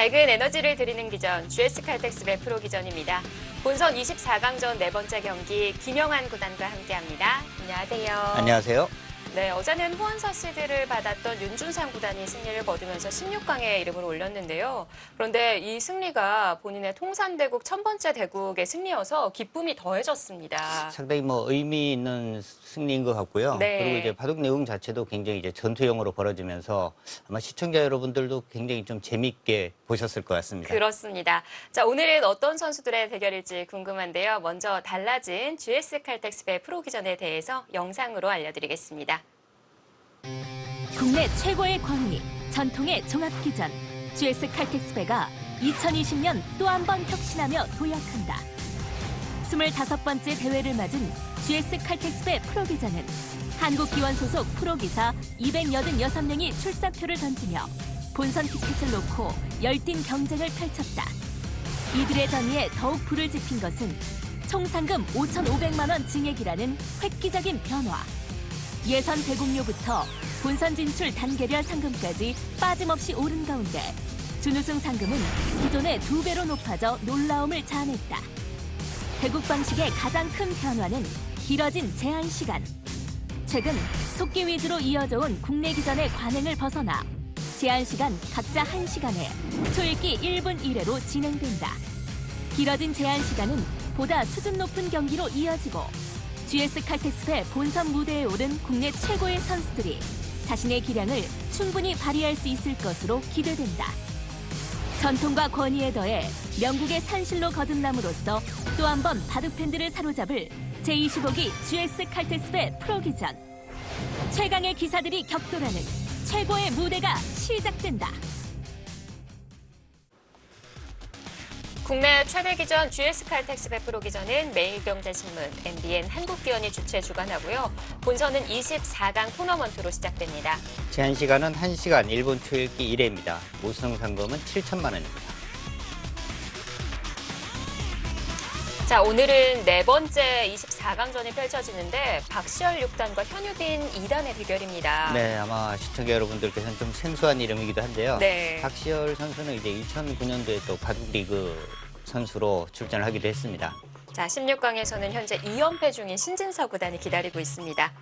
밝은 에너지를 드리는 기전, GS 칼텍스배 프로 기전입니다. 본선 24강전 네 번째 경기 김영환 구단과 함께합니다. 안녕하세요. 안녕하세요. 네, 어제는 후원서 시드를 받았던 윤준상 구단이 승리를 거두면서 16강에 이름을 올렸는데요. 그런데 이 승리가 본인의 통산대국 1000번째 대국의 승리여서 기쁨이 더해졌습니다. 상당히 의미 있는 승리인 것 같고요. 네. 그리고 이제 바둑 내용 자체도 굉장히 이제 전투형으로 벌어지면서 아마 시청자 여러분들도 굉장히 좀 재미있게 보셨을 것 같습니다. 그렇습니다. 자, 오늘은 어떤 선수들의 대결일지 궁금한데요. 먼저 달라진 GS 칼텍스배 프로 기전에 대해서 영상으로 알려드리겠습니다. 국내 최고의 권위, 전통의 종합기전, GS 칼텍스배가 2020년 또 한 번 혁신하며 도약한다. 25번째 대회를 맞은 GS 칼텍스배 프로기전은 한국기원 소속 프로기사 286명이 출사표를 던지며 본선 티켓을 놓고 열띤 경쟁을 펼쳤다. 이들의 전의에 더욱 불을 지핀 것은 총 상금 5,500만 원 증액이라는 획기적인 변화. 예선 대국료부터 본선 진출 단계별 상금까지 빠짐없이 오른 가운데 준우승 상금은 기존의 2배로 높아져 놀라움을 자아냈다. 대국 방식의 가장 큰 변화는 길어진 제한 시간. 최근 속기 위주로 이어져 온 국내 기전의 관행을 벗어나 제한 시간 각자 1시간에 초읽기 1분 1회로 진행된다. 길어진 제한 시간은 보다 수준 높은 경기로 이어지고 GS 칼텍스배 본선 무대에 오른 국내 최고의 선수들이 자신의 기량을 충분히 발휘할 수 있을 것으로 기대된다. 전통과 권위에 더해 명국의 산실로 거듭남으로써 또 한 번 바둑 팬들을 사로잡을 제25기 GS 칼텍스배 프로기전. 최강의 기사들이 격돌하는 최고의 무대가 시작된다. 국내 최대 기전 GS 칼텍스배 프로 기전은 매일경제신문, MBN, 한국기원이 주최 주관하고요. 본선은 24강 토너먼트로 시작됩니다. 제한 시간은 1시간 1분 초읽기 1회입니다. 우승 상금은 7천만 원입니다. 자, 오늘은 네 번째 24강전이 펼쳐지는데 박시열 6단과 현유빈 2단의 대결입니다. 네, 아마 시청자 여러분들께서는 좀 생소한 이름이기도 한데요. 네. 박시열 선수는 이제 2009년도에 또 바둑리그 선수로 출전을 하기도 했습니다. 자, 16강에서는 현재 2연패 중인 신진서 구단이 기다리고 있습니다.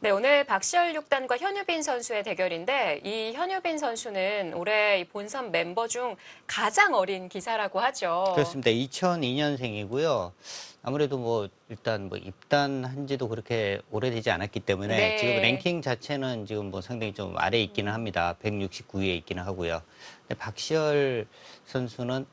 네, 오늘 박시열 6단과 현유빈 선수의 대결인데 이 현유빈 선수는 올해 본선 멤버 중 가장 어린 기사라고 하죠. 그렇습니다. 2002년생이고요. 아무래도 일단 입단한 지도 그렇게 오래되지 않았기 때문에 네. 지금 랭킹 자체는 지금 상당히 좀 아래에 있기는 합니다. 169위에 있기는 하고요. 근데 박시열 선수는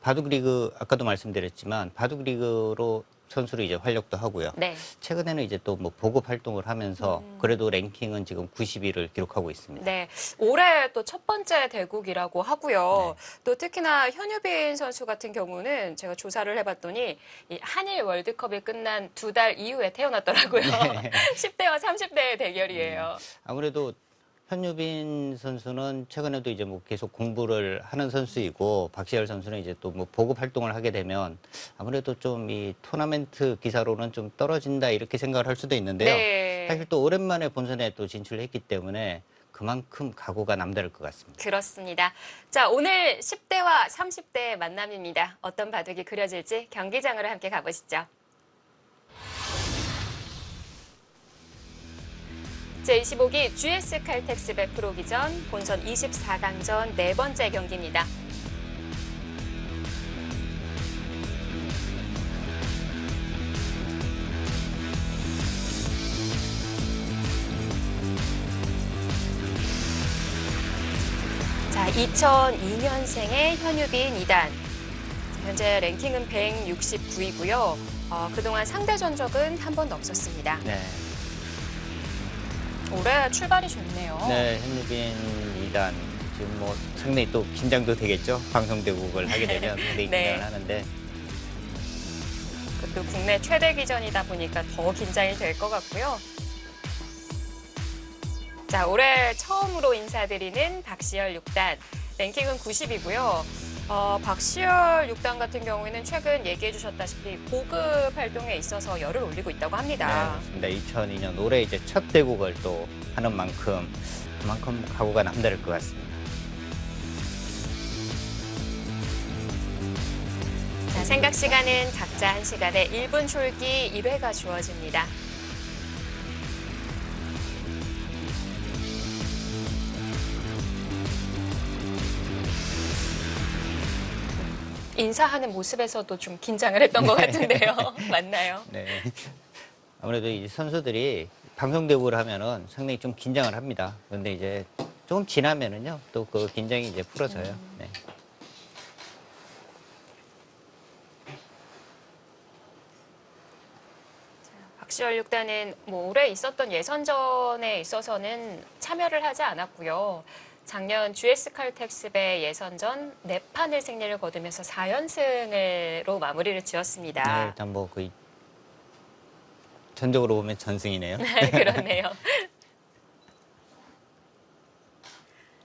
바둑리그 아까도 말씀드렸지만 바둑리그로 선수로 이제 활약도 하고요. 네. 최근에는 이제 또 보급 활동을 하면서 그래도 랭킹은 지금 90위를 기록하고 있습니다. 네, 올해 또 첫 번째 대국이라고 하고요. 네. 또 특히나 현유빈 선수 같은 경우는 제가 조사를 해봤더니 이 한일 월드컵이 끝난 2달 이후에 태어났더라고요. 네. 10대와 30대의 대결이에요. 아무래도 현유빈 선수는 최근에도 이제 계속 공부를 하는 선수이고 박시열 선수는 이제 또 보급 활동을 하게 되면 아무래도 좀 이 토너먼트 기사로는 좀 떨어진다 이렇게 생각을 할 수도 있는데요. 네. 사실 또 오랜만에 본선에 또 진출했기 때문에 그만큼 각오가 남다를 것 같습니다. 그렇습니다. 자, 오늘 10대와 30대의 만남입니다. 어떤 바둑이 그려질지 경기장으로 함께 가보시죠. 제25기 GS 칼텍스배 프로기전 본선 24강전 네 번째 경기입니다. 자, 2002년생의 현유빈 2단. 현재 랭킹은 169위고요. 그동안 상대 전적은 한 번도 없었습니다. 네. 올해 출발이 좋네요. 네, 현유빈 2단 지금 상당히 또 긴장도 되겠죠. 방송대국을 하게 되면 상당히 네. 긴장을 하는데 또 국내 최대 기전이다 보니까 더 긴장이 될 것 같고요. 자, 올해 처음으로 인사드리는 박시열 6단. 랭킹은 90이고요. 박시열 6단 같은 경우에는 최근 얘기해 주셨다시피 보급 활동에 있어서 열을 올리고 있다고 합니다. 네, 맞습니다. 2002년 올해 이제 첫 대국을 또 하는 만큼 그만큼 각오가 남다를 것 같습니다. 자, 생각 시간은 각자 1시간에 1분 촐기 1회가 주어집니다. 인사하는 모습에서도 좀 긴장을 했던 것 같은데요. 맞나요? 네. 아무래도 이 선수들이 방송 대구를 하면은 상당히 좀 긴장을 합니다. 그런데 이제 조금 지나면은요, 또 그 긴장이 이제 풀어져요. 네. 박시열 6단은 뭐 올해 있었던 예선전에 있어서는 참여를 하지 않았고요. 작년 GS 칼텍스배 예선전 4판을 승리를 거두면서 4연승으로 마무리를 지었습니다. 네, 일단 뭐 거의 전적으로 보면 전승이네요. 그렇네요.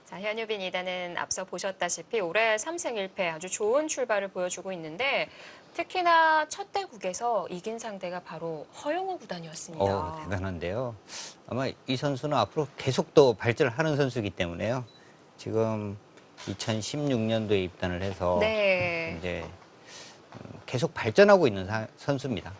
자, 현유빈 2단은 앞서 보셨다시피 올해 3승 1패 아주 좋은 출발을 보여주고 있는데 특히나 첫 대국에서 이긴 상대가 바로 허영우 구단이었습니다. 대단한데요. 아마 이 선수는 앞으로 계속 또 발전을 하는 선수이기 때문에요. 지금 2016년도에 입단을 해서 네. 이제 계속 발전하고 있는 선수입니다.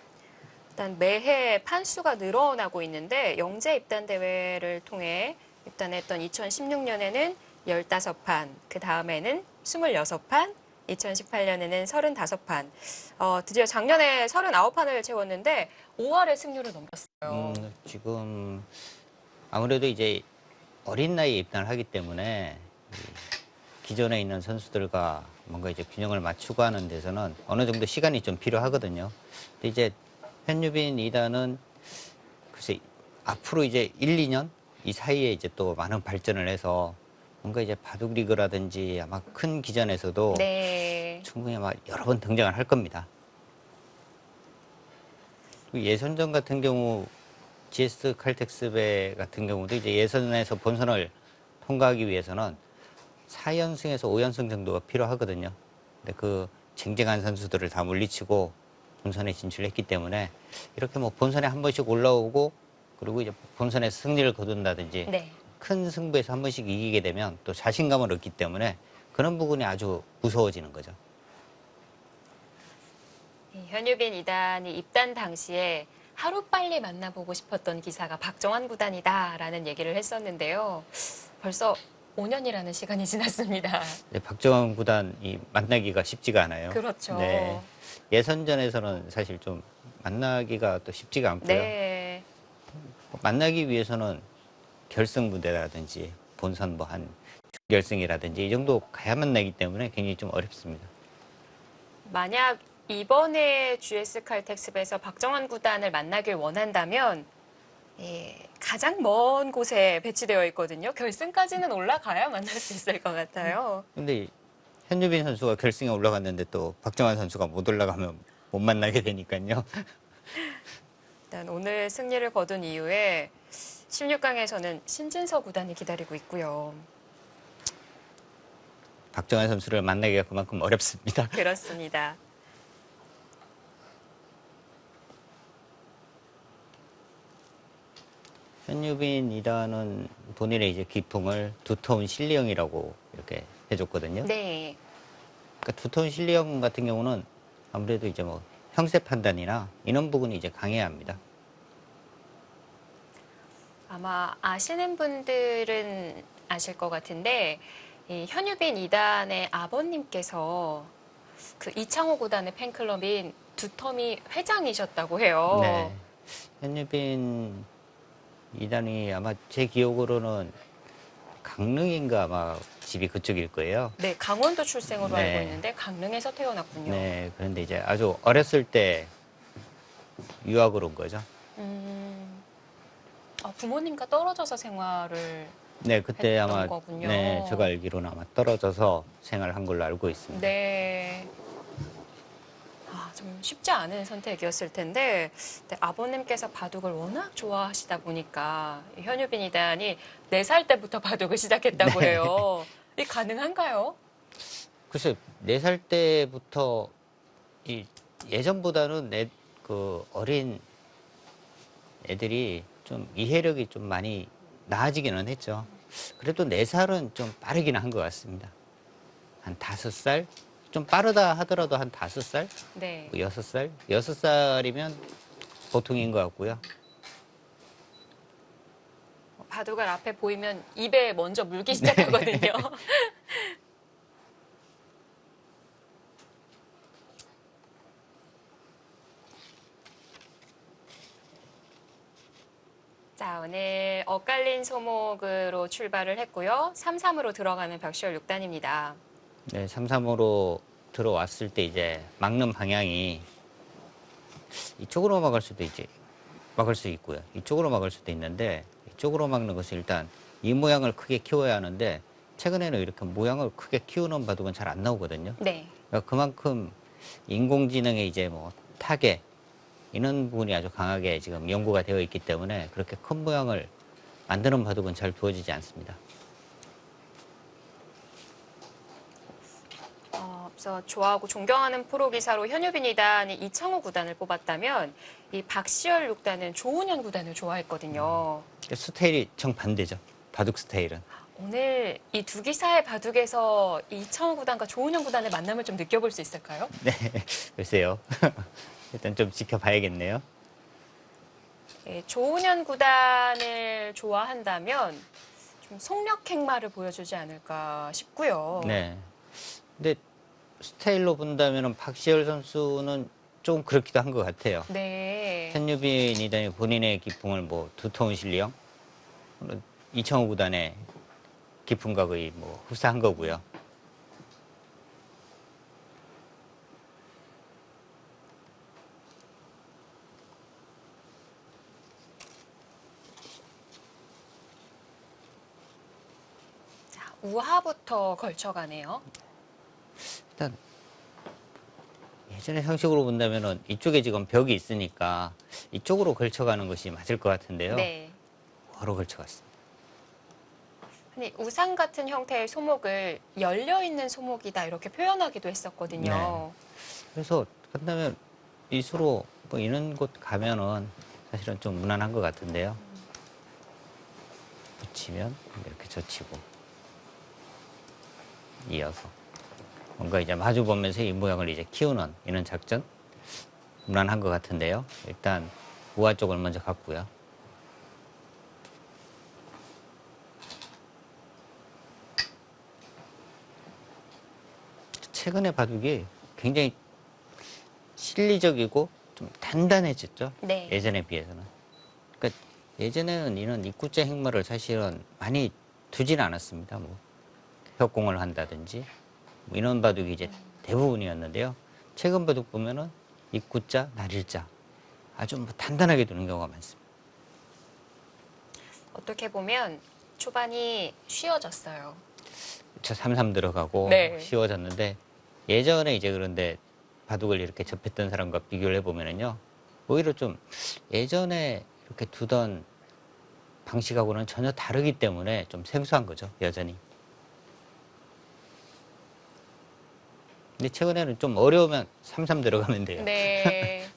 일단 매해 판수가 늘어나고 있는데 영재 입단 대회를 통해 입단했던 2016년에는 15판, 그 다음에는 26판, 2018년에는 35판, 드디어 작년에 39판을 채웠는데 5할의 승률을 넘겼어요. 지금 아무래도 이제 어린 나이에 입단을 하기 때문에 기존에 있는 선수들과 뭔가 이제 균형을 맞추고 하는 데서는 어느 정도 시간이 좀 필요하거든요. 근데 이제 현유빈 2단은 글쎄 앞으로 이제 1, 2년 이 사이에 이제 또 많은 발전을 해서 뭔가 이제 바둑리그라든지 아마 큰 기전에서도 네. 충분히 아마 여러 번 등장을 할 겁니다. 예선전 같은 경우 GS 칼텍스배 같은 경우도 이제 예선에서 본선을 통과하기 위해서는 4연승에서 5연승 정도가 필요하거든요. 근데 그 쟁쟁한 선수들을 다 물리치고 본선에 진출했기 때문에 이렇게 뭐 본선에 한 번씩 올라오고 그리고 이제 본선에서 승리를 거둔다든지 네. 큰 승부에서 한 번씩 이기게 되면 또 자신감을 얻기 때문에 그런 부분이 아주 무서워지는 거죠. 현유빈 2단이 입단 당시에 하루빨리 만나보고 싶었던 기사가 박정환 구단이다라는 얘기를 했었는데요. 벌써 5년이라는 시간이 지났습니다. 네, 박정환 구단이 만나기가 쉽지가 않아요. 그렇죠. 네. 예선전에서는 사실 좀 만나기가 또 쉽지가 않고요. 네. 만나기 위해서는 결승 무대라든지 본선 뭐 한 준결승이라든지 이 정도 가야 만나기 때문에 굉장히 좀 어렵습니다. 만약 이번에 GS 칼텍스배에서 박정환 구단을 만나길 원한다면 가장 먼 곳에 배치되어 있거든요. 결승까지는 올라가야 만날 수 있을 것 같아요. 근데 현유빈 선수가 결승에 올라갔는데 또 박정환 선수가 못 올라가면 못 만나게 되니까요. 일단 오늘 승리를 거둔 이후에 16강에서는 신진서 구단이 기다리고 있고요. 박정환 선수를 만나기가 그만큼 어렵습니다. 그렇습니다. 현유빈 2단은 본인의 이제 기풍을 두터운 실리형이라고 이렇게 해줬거든요. 네. 그러니까 두터운 실리형 같은 경우는 아무래도 이제 뭐 형세 판단이나 이런 부분이 이제 강해야 합니다. 아마 아시는 분들은 아실 것 같은데 이 현유빈 2단의 아버님께서 그 이창호 구단의 팬클럽인 두터미 회장이셨다고 해요. 네. 현유빈 2단이 아마 제 기억으로는 강릉인가 아마 집이 그쪽일 거예요. 네, 강원도 출생으로 네. 알고 있는데 강릉에서 태어났군요. 네. 그런데 이제 아주 어렸을 때 유학을 온 거죠. 부모님과 떨어져서 생활을 네, 그때 했던 아마 거군요. 네, 제가 알기로는 아마 떨어져서 생활한 걸로 알고 있습니다. 네. 좀 쉽지 않은 선택이었을 텐데 아버님께서 바둑을 워낙 좋아하시다 보니까 현유빈 2단이 4살 때부터 바둑을 시작했다고 네. 해요. 이게 가능한가요? 글쎄, 4살 때부터 예전보다는 그 어린 애들이 좀 이해력이 좀 많이 나아지기는 했죠. 그래도 4살은 좀 빠르기는 한 것 같습니다. 한 5살? 좀 빠르다 하더라도 한 5살, 네. 6살, 6살이면 보통인 것 같고요. 바둑알 앞에 보이면 입에 먼저 물기 시작하거든요. 자, 오늘 엇갈린 소목으로 출발을 했고요. 3-3으로 들어가는 벽시월 6단입니다. 네, 3-3으로 들어왔을 때 이제 막는 방향이 이쪽으로 막을 수 있고요. 이쪽으로 막을 수도 있는데 이쪽으로 막는 것은 일단 이 모양을 크게 키워야 하는데 최근에는 이렇게 모양을 크게 키우는 바둑은 잘 안 나오거든요. 네. 그러니까 그만큼 인공지능의 이제 뭐 타겟 이런 부분이 아주 강하게 지금 연구가 되어 있기 때문에 그렇게 큰 모양을 만드는 바둑은 잘 두어지지 않습니다. 앞서 좋아하고 존경하는 프로 기사로 현유빈 2단이 이창호 9단을 뽑았다면 이 박시열 6단은 조은현 9단을 좋아했거든요. 스타일이 정반대죠. 바둑 스타일은. 오늘 이 두 기사의 바둑에서 이창호 9단과 조은현 9단의 만남을 좀 느껴볼 수 있을까요? 네, 글쎄요. 일단 좀 지켜봐야겠네요. 예, 조은현 9단을 좋아한다면 좀 속력행마를 보여주지 않을까 싶고요. 네. 근데 스타일로 본다면 박시열 선수는 좀 그렇기도 한 것 같아요. 네. 현유빈 2단이 본인의 기풍을 뭐 두터운 실력, 이창호 9단의 기풍과 거의 뭐 흡사한 거고요. 자, 우하부터 걸쳐가네요. 일단 예전의 형식으로 본다면은 이쪽에 지금 벽이 있으니까 이쪽으로 걸쳐가는 것이 맞을 것 같은데요. 네. 바로 걸쳐갔습니다. 아니, 우상 같은 형태의 소목을 열려있는 소목이다 이렇게 표현하기도 했었거든요. 그래서 간다면 이수로 뭐 이런 곳 가면은 사실은 좀 무난한 것 같은데요. 붙이면 이렇게 젖히고 이어서 뭔가 이제 마주 보면서 이 모양을 이제 키우는 이런 작전 무난한 것 같은데요. 일단 우아 쪽을 먼저 갔고요. 최근에 바둑이 굉장히 실리적이고 좀 단단해졌죠. 네. 예전에 비해서는. 그러니까 예전에는 이런 입구자 행마를 사실은 많이 두진 않았습니다. 뭐 협공을 한다든지 뭐 이런 바둑이 이제 대부분이었는데요. 최근 바둑 보면은 입구자, 날일자 아주 뭐 단단하게 두는 경우가 많습니다. 어떻게 보면 초반이 쉬워졌어요. 저 3-3 들어가고 네. 쉬워졌는데 예전에 이제 그런데 바둑을 이렇게 접했던 사람과 비교를 해보면은요. 오히려 좀 예전에 이렇게 두던 방식하고는 전혀 다르기 때문에 좀 생소한 거죠. 여전히. 근데 최근에는 좀 어려우면 3-3 들어가면 돼요. 네.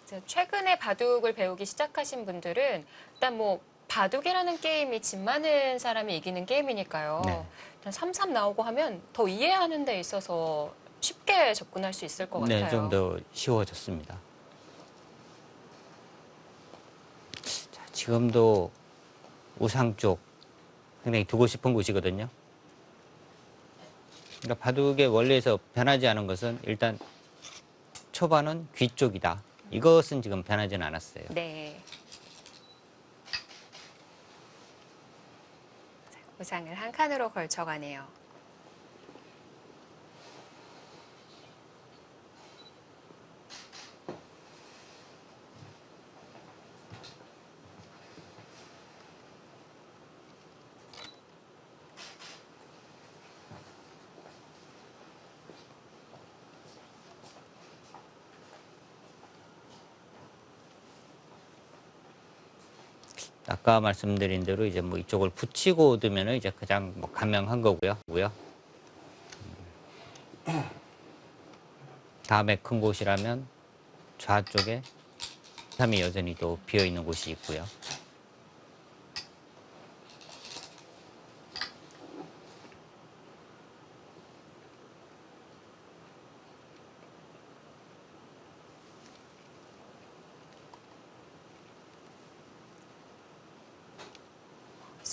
이제 최근에 바둑을 배우기 시작하신 분들은 일단 뭐 바둑이라는 게임이 집 많은 사람이 이기는 게임이니까요. 네. 일단 3-3 나오고 하면 더 이해하는 데 있어서 쉽게 접근할 수 있을 것 네, 같아요. 좀 더 쉬워졌습니다. 자, 지금도 우상 쪽 상당히 두고 싶은 곳이거든요. 그러니까 바둑의 원리에서 변하지 않은 것은 일단 초반은 귀 쪽이다. 이것은 지금 변하지는 않았어요. 네. 자, 우상을 한 칸으로 걸쳐가네요. 아까 말씀드린 대로 이제 뭐 이쪽을 붙이고 두면은 이제 가장 뭐 간명한 거고요. 다음에 큰 곳이라면 좌쪽에 3이 여전히 또 비어 있는 곳이 있고요.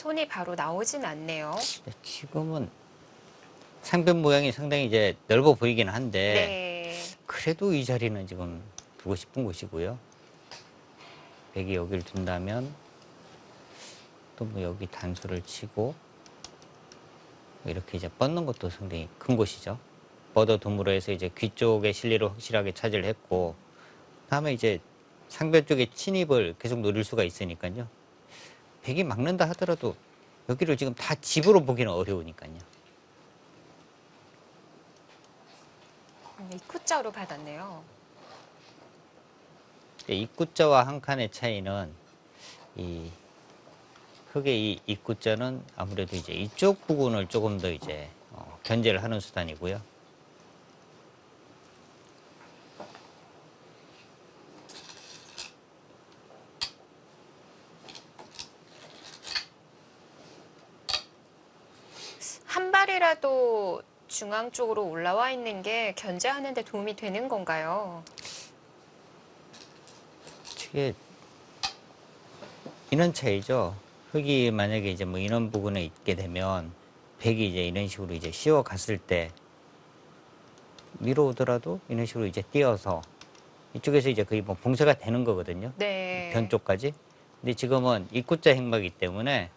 손이 바로 나오진 않네요. 지금은 상변 모양이 상당히 이제 넓어 보이긴 한데 네. 그래도 이 자리는 지금 두고 싶은 곳이고요. 백이 여기를 둔다면 또 뭐 여기 단수를 치고 이렇게 이제 뻗는 것도 상당히 큰 곳이죠. 뻗어 둠으로 해서 이제 귀 쪽의 실리를 확실하게 차지를 했고, 다음에 이제 상변 쪽에 침입을 계속 노릴 수가 있으니까요. 백이 막는다 하더라도 여기를 지금 다 집으로 보기는 어려우니까요. 입구자로 받았네요. 입구자와 한 칸의 차이는 이 흙의 이 입구자는 아무래도 이제 이쪽 부분을 조금 더 이제 견제를 하는 수단이고요. 한 발이라도 중앙 쪽으로 올라와 있는 게 견제하는 데 도움이 되는 건가요? 이게 인원 차이죠. 흙이 만약에 이제 뭐 인원 부분에 있게 되면 백이 이제 이런 식으로 이제 씌워 갔을 때 위로 오더라도 이런 식으로 이제 띄어서 이쪽에서 이제 거의 뭐 봉쇄가 되는 거거든요. 네. 변 쪽까지. 근데 지금은 입구자 행마기 때문에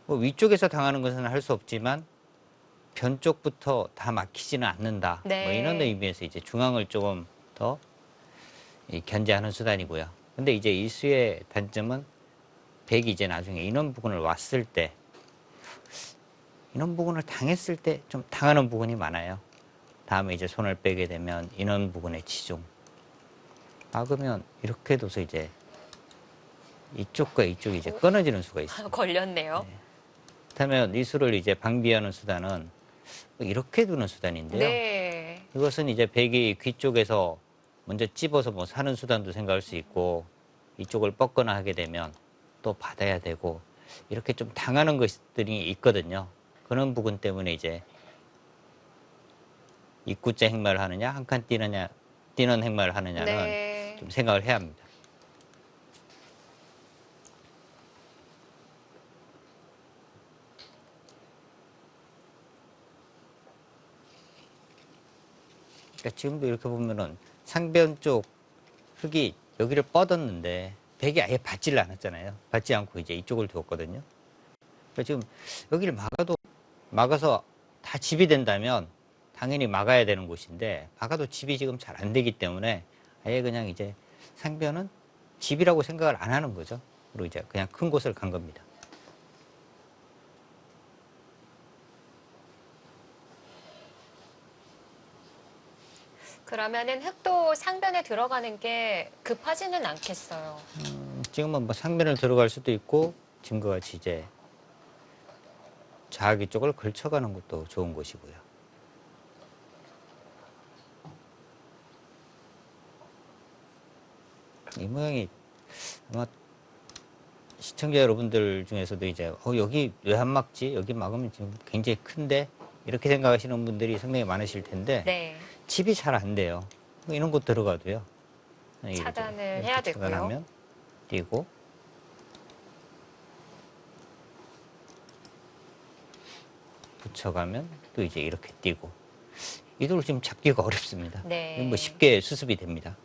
뭐 위쪽에서 당하는 것은 할 수 없지만 변 쪽부터 다 막히지는 않는다. 네. 뭐 이런 의미에서 이제 중앙을 조금 더 견제하는 수단이고요. 근데 이제 이 수의 단점은 백이 이제 나중에 인원 부근을 왔을 때 인원 부근을 당했을 때 좀 당하는 부분이 많아요. 다음에 이제 손을 빼게 되면 인원 부근의 치중. 막으면 이렇게 둬서 이제 이쪽과 이쪽이 이제 끊어지는 수가 있어요. 걸렸네요. 네. 그렇다면 이 수를 이제 방비하는 수단은 이렇게 두는 수단인데요. 네. 이것은 이제 백이 귀 쪽에서 먼저 찝어서 뭐 사는 수단도 생각할 수 있고 이쪽을 뻗거나 하게 되면 또 받아야 되고 이렇게 좀 당하는 것들이 있거든요. 그런 부분 때문에 이제 입구자 행마를 하느냐 한 칸 뛰느냐 뛰는 행마를 하느냐는 네. 좀 생각을 해야 합니다. 그러니까 지금도 이렇게 보면은 상변 쪽 흙이 여기를 뻗었는데 백이 아예 받지를 않았잖아요. 받지 않고 이제 이쪽을 두었거든요. 그러니까 지금 여기를 막아서 다 집이 된다면 당연히 막아야 되는 곳인데 막아도 집이 지금 잘 안 되기 때문에 아예 그냥 이제 상변은 집이라고 생각을 안 하는 거죠. 그리고 이제 그냥 큰 곳을 간 겁니다. 그러면은 흙도 상변에 들어가는 게 급하지는 않겠어요. 지금은 뭐 상변을 들어갈 수도 있고 지금과 같이 이제 자기 쪽을 걸쳐가는 것도 좋은 곳이고요. 이 모양이 아마 시청자 여러분들 중에서도 이제 여기 왜 안 막지? 여기 막으면 지금 굉장히 큰데? 이렇게 생각하시는 분들이 상당히 많으실 텐데 네. 집이 잘 안 돼요. 이런 곳 들어가도요. 차단을 해야 되고요. 차단하면 띄고 붙여가면 또 이제 이렇게 띄고 이도를 지금 잡기가 어렵습니다. 네. 뭐 쉽게 수습이 됩니다.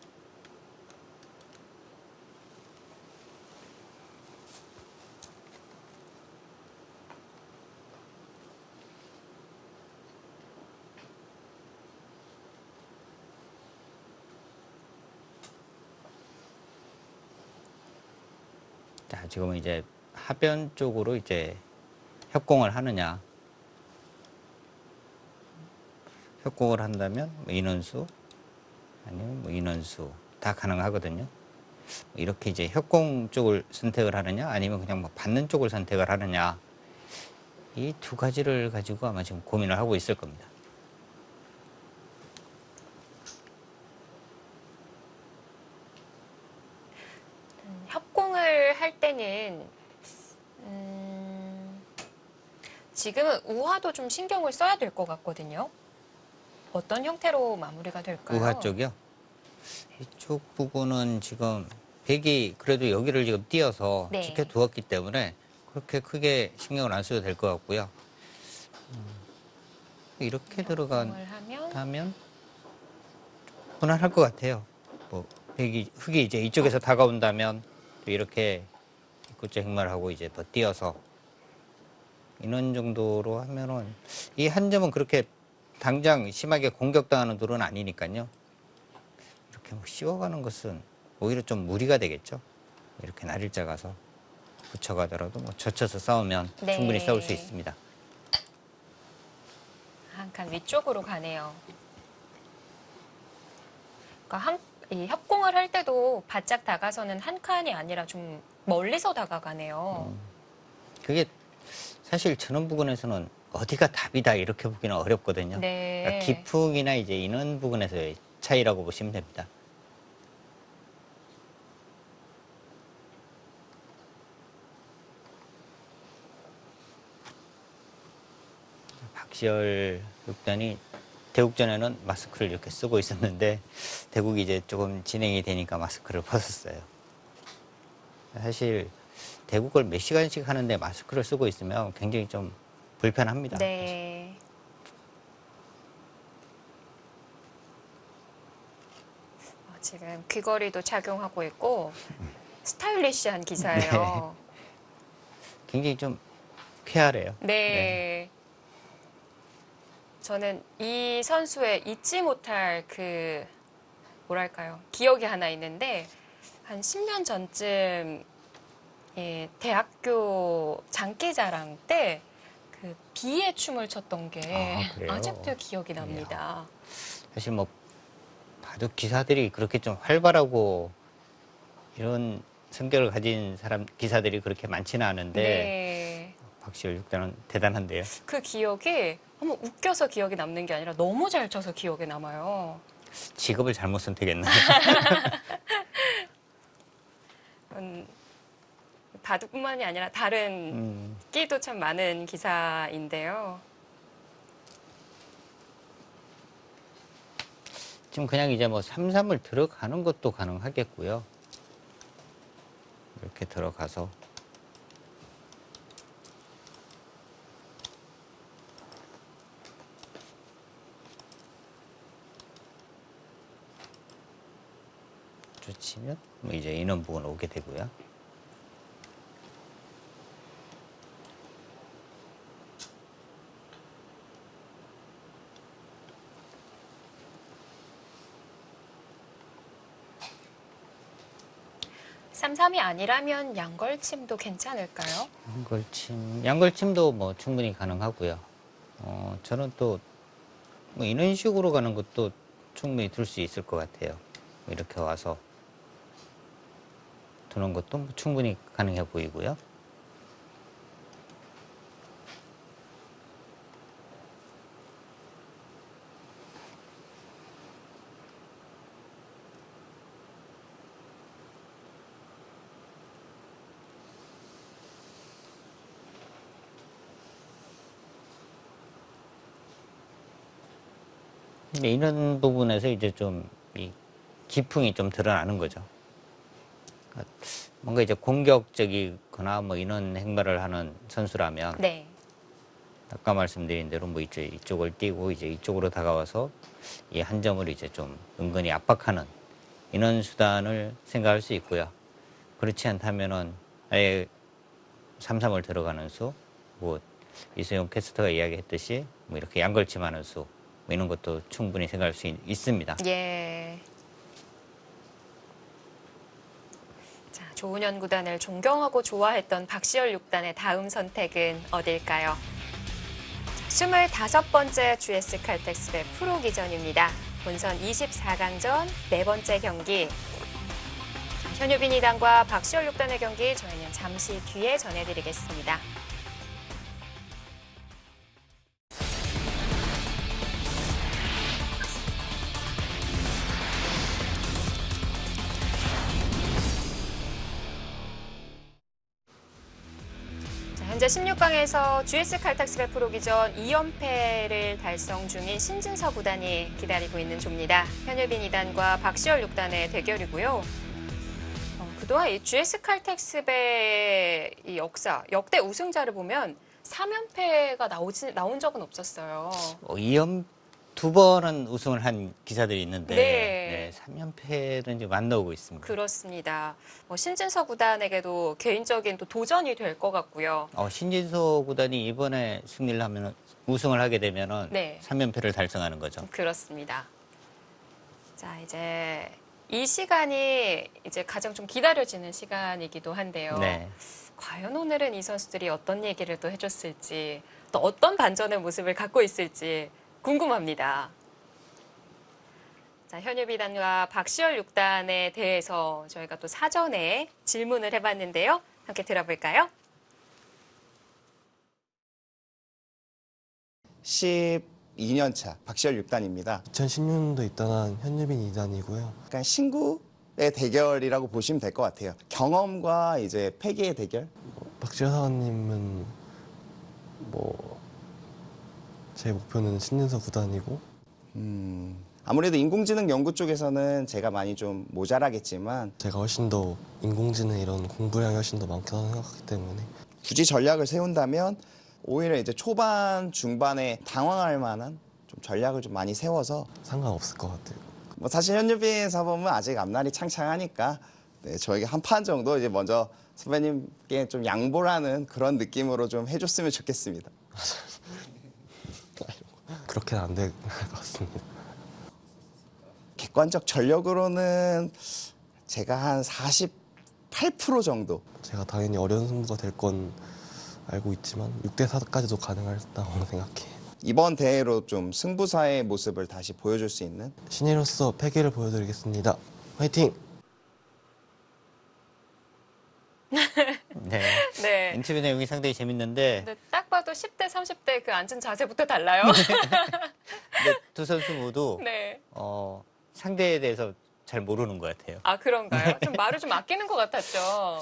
자, 지금은 이제 하변 쪽으로 이제 협공을 하느냐. 협공을 한다면 뭐 인원수 아니면 뭐 인원수 다 가능하거든요. 이렇게 이제 협공 쪽을 선택을 하느냐 아니면 그냥 뭐 받는 쪽을 선택을 하느냐. 이 두 가지를 가지고 아마 지금 고민을 하고 있을 겁니다. 협공을 할 때는 지금은 우화도 좀 신경을 써야 될 것 같거든요. 어떤 형태로 마무리가 될까요? 우하 쪽이요? 이쪽 부분은 지금 백이 그래도 여기를 지금 띄어서 네. 지켜두었기 때문에 그렇게 크게 신경을 안 써도 될 것 같고요. 이렇게 협공을 하면 들어간다면 무난할 것 같아요. 뭐 흙이 이제 이쪽에서 다가온다면 또 이렇게 입구째 흑마를 이제 더 띄어서 이런 정도로 하면은 이 한 점은 그렇게 당장 심하게 공격당하는 돌은 아니니까요. 이렇게 뭐 씌워가는 것은 오히려 좀 무리가 되겠죠. 이렇게 날일자 가서 붙여가더라도 뭐 젖혀서 싸우면 네. 충분히 싸울 수 있습니다. 한 칸 위쪽으로 가네요. 그러니까 이 협공을 할 때도 바짝 다가서는 한 칸이 아니라 좀 멀리서 다가가네요. 그게 사실 전원 부근에서는 어디가 답이다 이렇게 보기는 어렵거든요. 네. 그러니까 기풍이나 이제 인원 부근에서의 차이라고 보시면 됩니다. 박시열 6단이 대국전에는 마스크를 이렇게 쓰고 있었는데 대국이 이제 조금 진행이 되니까 마스크를 벗었어요. 사실 대국을 몇 시간씩 하는데 마스크를 쓰고 있으면 굉장히 좀 불편합니다. 네. 지금 귀걸이도 착용하고 있고 스타일리시한 기사예요. 굉장히 좀 쾌활해요. 네. 저는 이 선수의 잊지 못할 뭐랄까요, 기억이 하나 있는데 한 10년 전쯤 대학교 장기자랑 때 그 비의 춤을 췄던 게 그래요? 아직도 기억이 납니다. 사실 뭐 봐도 기사들이 그렇게 좀 활발하고 이런 성격을 가진 기사들이 그렇게 많지는 않은데 네. 박시열 6단은 대단한데요. 그 기억이 너무 웃겨서 기억이 남는 게 아니라 너무 잘 쳐서 기억에 남아요. 직업을 잘못 선택했나요? 바둑뿐만이 아니라 다른 끼도 참 많은 기사인데요. 지금 그냥 이제 뭐 3-3을 들어가는 것도 가능하겠고요. 이렇게 들어가서 치면 뭐 이제 인원 부근 오게 되고요. 삼삼이 아니라면 양걸침도 괜찮을까요? 양걸침도 뭐 충분히 가능하고요. 저는 또 뭐 이런 식으로 가는 것도 충분히 둘 수 있을 것 같아요. 이렇게 와서 두는 것도 뭐 충분히 가능해 보이고요. 근데 이런 부분에서 이제 좀 이 기풍이 좀 드러나는 거죠. 뭔가 이제 공격적이거나 뭐 이런 행발을 하는 선수라면 네. 아까 말씀드린 대로 뭐 이쪽을 띄고 이제 이쪽으로 다가와서 이 한 점을 이제 좀 은근히 압박하는 이런 수단을 생각할 수 있고요. 그렇지 않다면은 아예 3-3을 들어가는 수, 뭐 이소영 캐스터가 이야기했듯이 뭐 이렇게 양걸침하는 수, 뭐 이런 것도 충분히 생각할 수 있습니다. 예. 자, 조은현 구단을 존경하고 좋아했던 박시열 6단의 다음 선택은 어딜까요? 25번째 GS 칼텍스배 프로기전입니다. 본선 24강전 네 번째 경기. 현유빈 2단과 박시열 6단의 경기 저희는 잠시 뒤에 전해드리겠습니다. 현재 16강에서 GS 칼텍스배 프로기전 2연패를 달성 중인 신진서 구단이 기다리고 있는 조입니다. 현유빈 2단과 박시열 6단의 대결이고요. 그동안 이 GS 칼텍스의 이 역사, 역대 우승자를 보면 3연패가 나온 적은 없었어요. 2연 두 번은 우승을 한 기사들이 있는데 네. 3연패는 이제 안 나오고 있습니다. 그렇습니다. 신진서 구단에게도 개인적인 또 도전이 될 것 같고요. 신진서 구단이 이번에 승리를 하면 우승을 하게 되면은 네. 3연패를 달성하는 거죠. 그렇습니다. 자, 이제 이 시간이 이제 가장 좀 기다려지는 시간이기도 한데요. 네. 과연 오늘은 이 선수들이 어떤 얘기를 또 해줬을지, 또 어떤 반전의 모습을 갖고 있을지 궁금합니다. 자, 현유비단과 박시열 6단에 대해서 저희가 또 사전에 질문을 해봤는데요. 함께 들어볼까요? 12년 차 박시열 6단입니다. 2016년도 입단한 현유빈 2단이고요. 약간 신구의 대결이라고 보시면 될 것 같아요. 경험과 이제 패기의 대결. 박지현 사원님은 제 목표는 신진서 9단이고 아무래도 인공지능 연구 쪽에서는 제가 많이 좀 모자라겠지만 제가 훨씬 더 인공지능 이런 공부량이 훨씬 더 많다고 생각하기 때문에 굳이 전략을 세운다면 오히려 이제 초반, 중반에 당황할 만한 좀 전략을 좀 많이 세워서 상관없을 것 같아요. 사실 현유빈 사범은 아직 앞날이 창창하니까 저에게 한 판 정도 이제 먼저 선배님께 좀 양보를 하는 그런 느낌으로 좀 해줬으면 좋겠습니다. 그렇게는 안 될 것 같습니다. 객관적 전력으로는 제가 한 48% 정도. 제가 당연히 어려운 승부가 될 건 알고 있지만 6대 4까지도 가능하다고 생각해요. 이번 대회로 좀 승부사의 모습을 다시 보여줄 수 있는 신예로서 패기를 보여드리겠습니다. 화이팅! 네. 네. 인터뷰 내용이 상당히 재밌는데 근데 딱 봐도 10대, 30대 그 앉은 자세부터 달라요. 근데 두 선수 모두 네. 상대에 대해서 잘 모르는 것 같아요. 아, 그런가요? 좀 말을 좀 아끼는 것 같았죠.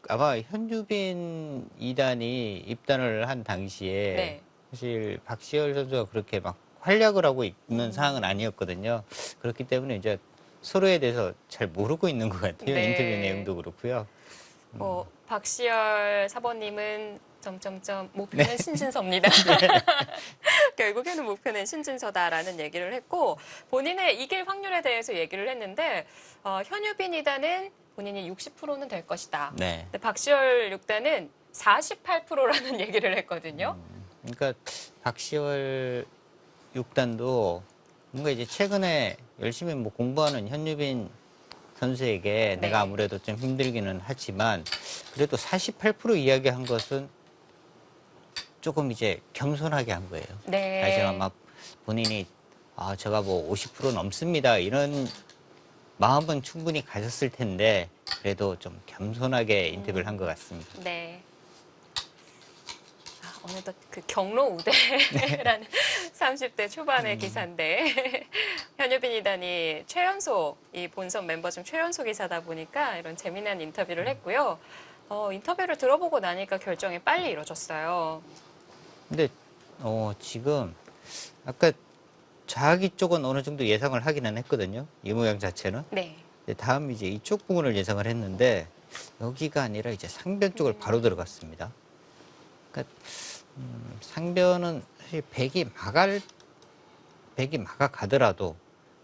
아마 현유빈 2단이 입단을 한 당시에 네. 사실 박시열 선수가 그렇게 막 활약을 하고 있는 상황은 아니었거든요. 그렇기 때문에 이제 서로에 대해서 잘 모르고 있는 것 같아요. 네. 인터뷰 내용도 그렇고요. 박시열 사번님은 목표는 신진서입니다. 결국에는 목표는 신진서다라는 얘기를 했고 본인의 이길 확률에 대해서 얘기를 했는데 현유빈 2단은 본인이 60%는 될 것이다. 네. 근데 박시열 6단은 48%라는 얘기를 했거든요. 그러니까 박시열 6단도 뭔가 이제 최근에 열심히 공부하는 현유빈 선수에게 네. 내가 아무래도 좀 힘들기는 하지만 그래도 48% 이야기한 것은 조금 이제 겸손하게 한 거예요. 네. 사실 막 본인이 제가 50% 넘습니다 이런 마음은 충분히 가졌을 텐데 그래도 좀 겸손하게 인터뷰를 한 것 같습니다. 네. 어느덧 그 경로 우대라는 30대 초반의 기사인데 현유빈 2단이 최연소 이 본선 멤버 중 최연소 기사다 보니까 이런 재미난 인터뷰를 했고요. 인터뷰를 들어보고 나니까 결정이 빨리 이루어졌어요. 근데 지금 아까 자기 쪽은 어느 정도 예상을 하기는 했거든요. 이 모양 자체는. 네. 근데 다음 이제 이쪽 부분을 예상을 했는데 여기가 아니라 이제 상변 쪽을 바로 들어갔습니다. 그러니까 상변은 사실 백이 막아 가더라도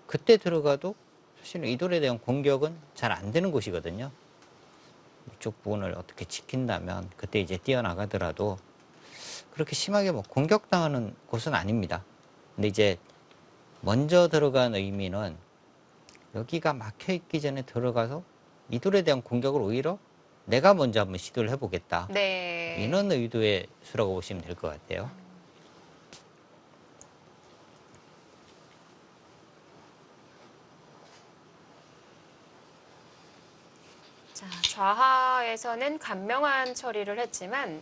그때 들어가도 사실은 이 돌에 대한 공격은 잘 안 되는 곳이거든요. 이쪽 부분을 어떻게 지킨다면 그때 이제 뛰어나가더라도 그렇게 심하게 공격당하는 곳은 아닙니다. 근데 이제 먼저 들어간 의미는 여기가 막혀 있기 전에 들어가서 이 돌에 대한 공격을 오히려 내가 먼저 한번 시도를 해보겠다. 네. 이런 의도의 수라고 보시면 될 것 같아요. 자, 좌하에서는 간명한 처리를 했지만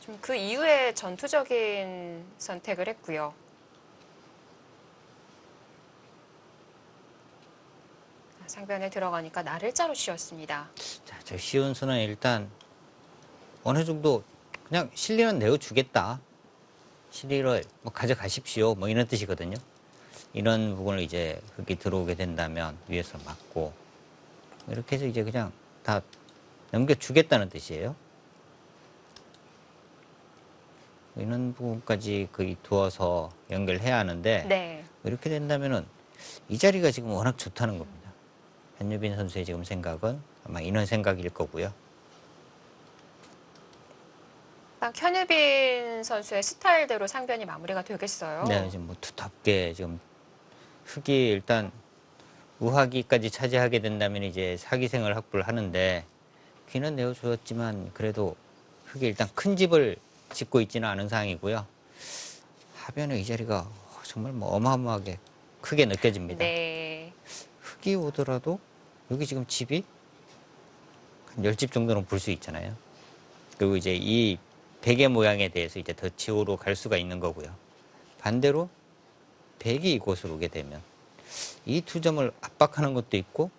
좀 그 이후에 전투적인 선택을 했고요. 상변에 들어가니까 나를자로 씌웠습니다. 자, 저 시온수는 일단 어느 정도 그냥 실리는 내어주겠다. 실리를 가져가십시오. 이런 뜻이거든요. 이런 부분을 이제 흙이 들어오게 된다면 위에서 막고 이렇게 해서 이제 그냥 다 넘겨주겠다는 뜻이에요. 이런 부분까지 거의 두어서 연결해야 하는데 네. 이렇게 된다면은 이 자리가 지금 워낙 좋다는 겁니다. 한유빈 선수의 지금 생각은 아마 이런 생각일 거고요. 딱 현유빈 선수의 스타일대로 상변이 마무리가 되겠어요. 네, 지금 뭐 두텁게 지금 흙이 일단 우하기까지 차지하게 된다면 이제 사기생을 확보를 하는데 귀는 내어주었지만 그래도 흙이 일단 큰 집을 짓고 있지는 않은 상황이고요. 하변의 이 자리가 정말 뭐 어마어마하게 크게 느껴집니다. 네. 흙이 오더라도 여기 지금 집이 한 10집 정도는 볼 수 있잖아요. 그리고 이제 이 베개 모양에 대해서 이제 더 지호로 갈 수가 있는 거고요. 반대로 백이 이곳으로 오게 되면 이 두 점을 압박하는 것도 있고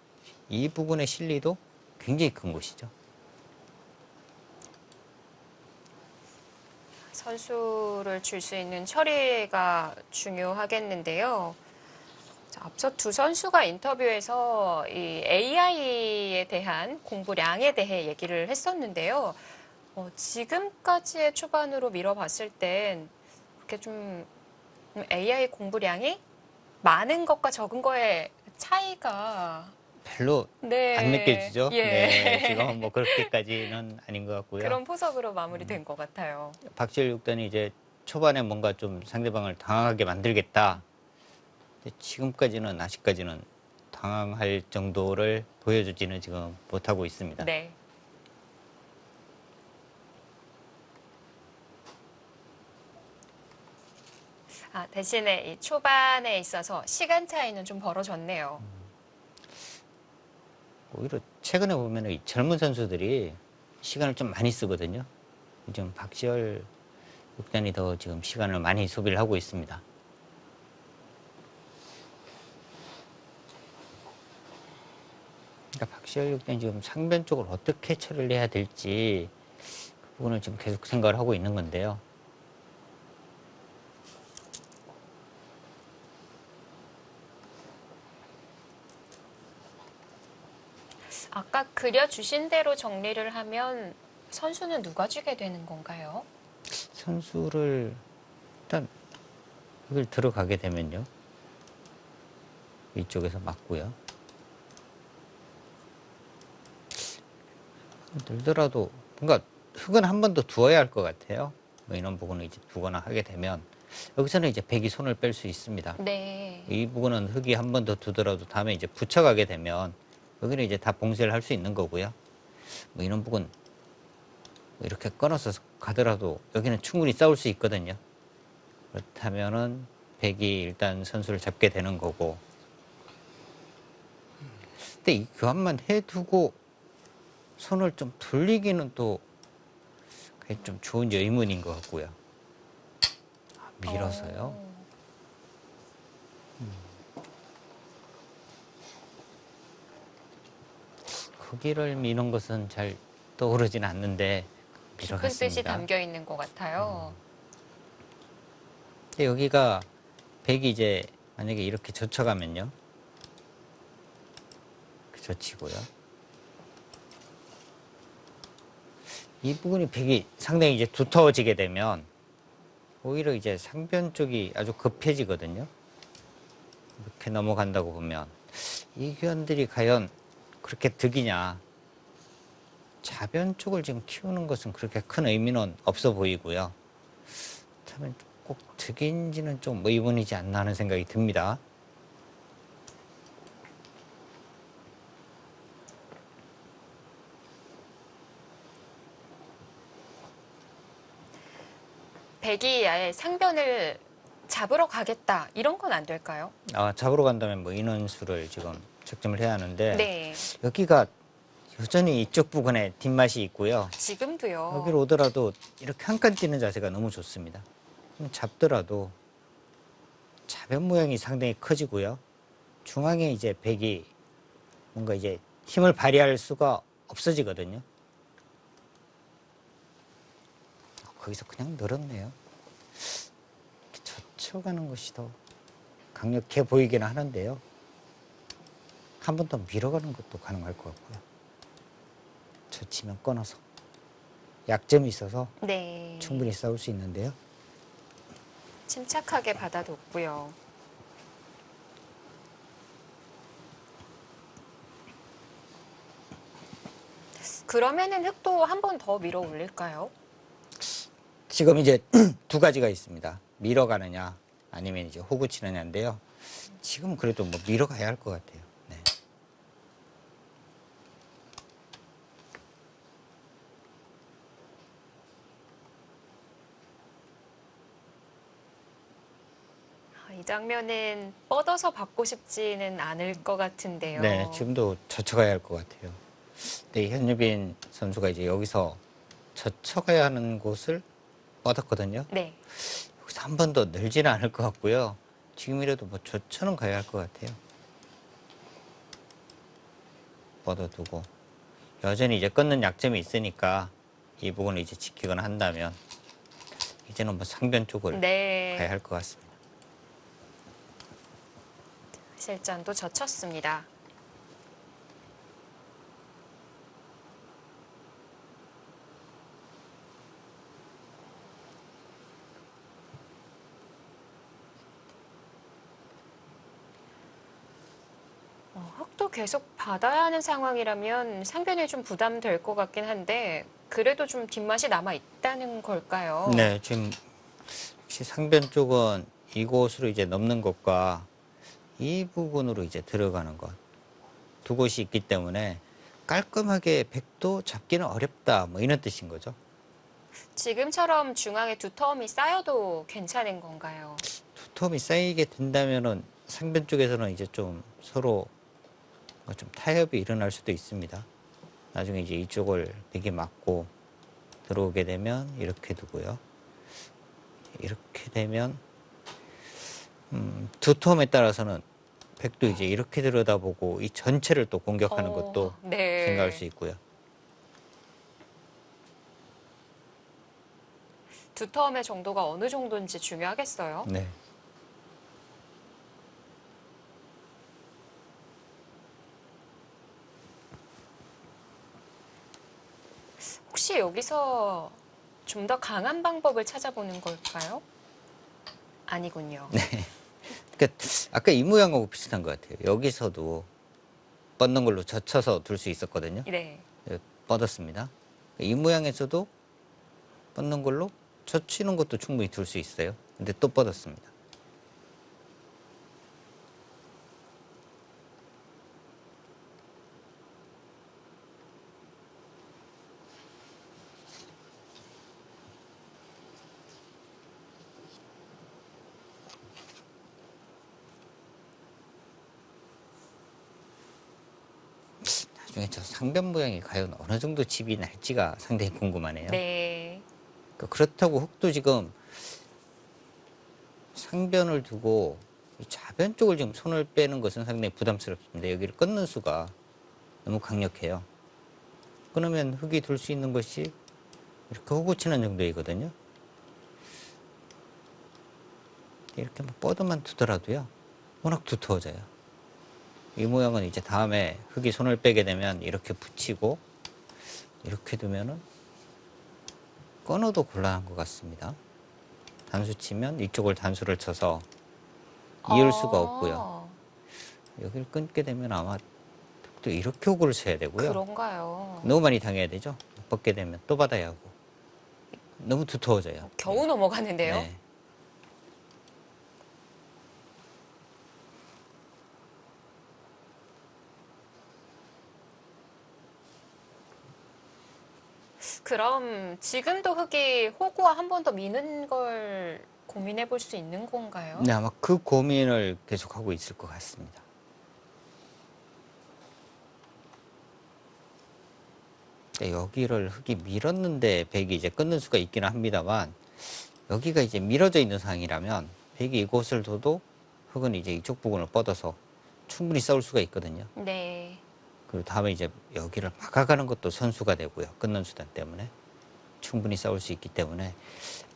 이 부분의 실리도 굉장히 큰 곳이죠. 선수를 줄 수 있는 처리가 중요하겠는데요. 자, 앞서 두 선수가 인터뷰에서 이 AI에 대한 공부량에 대해 얘기를 했었는데요. 지금까지의 초반으로 미뤄봤을 땐 그렇게 좀 AI 공부량이 많은 것과 적은 거의 차이가 별로 네. 안 느껴지죠? 예. 네, 지금은 뭐 그렇게까지는 아닌 것 같고요. 그런 포석으로 마무리된 것 같아요. 박시열 6단이 이제 초반에 뭔가 좀 상대방을 당황하게 만들겠다. 근데 지금까지는 아직까지는 당황할 정도를 보여주지는 지금 못하고 있습니다. 네. 대신에 이 초반에 있어서 시간 차이는 좀 벌어졌네요. 오히려 최근에 보면 이 젊은 선수들이 시간을 좀 많이 쓰거든요. 지금 박시열 6단이 더 지금 시간을 많이 소비를 하고 있습니다. 그러니까 박시열 6단이 지금 상변 쪽을 어떻게 처리를 해야 될지 그 부분을 지금 계속 생각을 하고 있는 건데요. 아까 그려주신 대로 정리를 하면 선수는 누가 주게 되는 건가요? 선수를 일단 여기를 들어가게 되면요. 이쪽에서 맞고요. 늘더라도 뭔가 흙은 한 번 더 두어야 할 것 같아요. 뭐 이런 부분을 이제 두거나 하게 되면 여기서는 이제 백이 손을 뺄 수 있습니다. 네. 이 부분은 흙이 한 번 더 두더라도 다음에 이제 붙여가게 되면 여기는 이제 다 봉쇄를 할 수 있는 거고요. 뭐 이런 부분 뭐 이렇게 끊어서 가더라도 여기는 충분히 싸울 수 있거든요. 그렇다면은 백이 일단 선수를 잡게 되는 거고. 근데 이 교환만 해두고 손을 좀 돌리기는 또 그게 좀 좋은지 의문인 것 같고요. 밀어서요. 거기를 미는 것은 잘 떠오르진 않는데 깊은 밀어갔습니다. 뜻이 담겨 있는 것 같아요. 근데 여기가 백이 이제 만약에 이렇게 젖혀가면요. 젖히고요. 이 부분이 백이 상당히 이제 두터워지게 되면 오히려 이제 상변 쪽이 아주 급해지거든요. 이렇게 넘어간다고 보면 이 교환들이 과연 그렇게 득이냐. 좌변 쪽을 지금 키우는 것은 그렇게 큰 의미는 없어 보이고요. 그렇다면 꼭 득인지는 좀 의문이지 않나 하는 생각이 듭니다. 백이 아예 상변을 잡으러 가겠다 이런 건 안 될까요? 잡으러 간다면 뭐 인원수를 지금 책정을 해야 하는데 네. 여기가 여전히 이쪽 부근에 뒷맛이 있고요. 지금도요. 여기로 오더라도 이렇게 한 칸 뛰는 자세가 너무 좋습니다. 잡더라도 좌변 모양이 상당히 커지고요. 중앙에 이제 백이 뭔가 이제 힘을 발휘할 수가 없어지거든요. 거기서 그냥 늘었네요. 젖혀가는 것이 더 강력해 보이긴 하는데요. 한 번 더 밀어가는 것도 가능할 것 같고요. 젖히면 끊어서 약점이 있어서 네. 충분히 싸울 수 있는데요. 침착하게 받아뒀고요. 그러면은 흑도 한 번 더 밀어 올릴까요? 지금 이제 두 가지가 있습니다. 밀어가느냐 아니면 이제 호구 치느냐인데요. 지금 그래도 뭐 밀어가야 할 것 같아요. 네. 이 장면은 뻗어서 받고 싶지는 않을 것 같은데요. 네, 지금도 젖혀가야 할 것 같아요. 근데 현유빈 선수가 이제 여기서 젖혀가야 하는 곳을 뻗었거든요. 네. 여기서 한 번 더 늘지는 않을 것 같고요. 지금이라도 뭐 젖혀는 가야 할 것 같아요. 뻗어두고 여전히 이제 끊는 약점이 있으니까 이 부분을 이제 지키거나 한다면 이제는 뭐 상변 쪽을 네. 가야 할 것 같습니다. 실전도 젖혔습니다. 흑도 계속 받아야 하는 상황이라면 상변이 좀 부담될 것 같긴 한데 그래도 좀 뒷맛이 남아 있다는 걸까요? 네, 지금 혹시 상변 쪽은 이곳으로 이제 넘는 것과 이 부분으로 이제 들어가는 것 두 곳이 있기 때문에 깔끔하게 백도 잡기는 어렵다 뭐 이런 뜻인 거죠. 지금처럼 중앙에 두터움이 쌓여도 괜찮은 건가요? 두터움이 쌓이게 된다면은 상변 쪽에서는 이제 좀 서로 좀 타협이 일어날 수도 있습니다. 나중에 이제 이쪽을 백이 맞고 들어오게 되면 이렇게 두고요. 이렇게 되면 두터움에 따라서는 백도 이제 이렇게 들여다보고 이 전체를 또 공격하는 것도 네. 생각할 수 있고요. 두터움의 정도가 어느 정도인지 중요하겠어요. 네. 혹시 여기서 좀 더 강한 방법을 찾아보는 걸까요? 아니군요. 네. 그러니까 아까 이 모양하고 비슷한 것 같아요. 여기서도 뻗는 걸로 젖혀서 둘 수 있었거든요. 네. 뻗었습니다. 이 모양에서도 뻗는 걸로 젖히는 것도 충분히 둘 수 있어요. 근데 또 뻗었습니다. 나중에 저 상변 모양이 과연 어느 정도 집이 날지가 상당히 궁금하네요. 네. 그렇다고 흑도 지금 상변을 두고 이 좌변 쪽을 지금 손을 빼는 것은 상당히 부담스럽습니다. 여기를 끊는 수가 너무 강력해요. 끊으면 흑이 둘 수 있는 것이 이렇게 호구 치는 정도이거든요. 이렇게 뭐 뻗어만 두더라도요, 워낙 두터워져요. 이 모양은 이제 다음에 흑이 손을 빼게 되면 이렇게 붙이고 이렇게 두면은 끊어도 곤란한 것 같습니다. 단수 치면 이쪽을 단수를 쳐서 이을 수가 없고요. 여기를 끊게 되면 아마 또 이렇게 호구를 쳐야 되고요. 그런가요? 너무 많이 당해야 되죠. 벗게 되면 또 받아야 하고 너무 두터워져요. 겨우 넘어가는데요. 네. 그럼 지금도 흑이 호구와 한 번 더 미는 걸 고민해 볼 수 있는 건가요? 네, 아마 그 고민을 계속하고 있을 것 같습니다. 네, 여기를 흑이 밀었는데 백이 이제 끊는 수가 있기는 합니다만 여기가 이제 밀어져 있는 상황이라면 백이 이곳을 둬도 흑은 이제 이쪽 부분을 뻗어서 충분히 싸울 수가 있거든요. 네. 그리고 다음에 이제 여기를 막아가는 것도 선수가 되고요. 끊는 수단 때문에 충분히 싸울 수 있기 때문에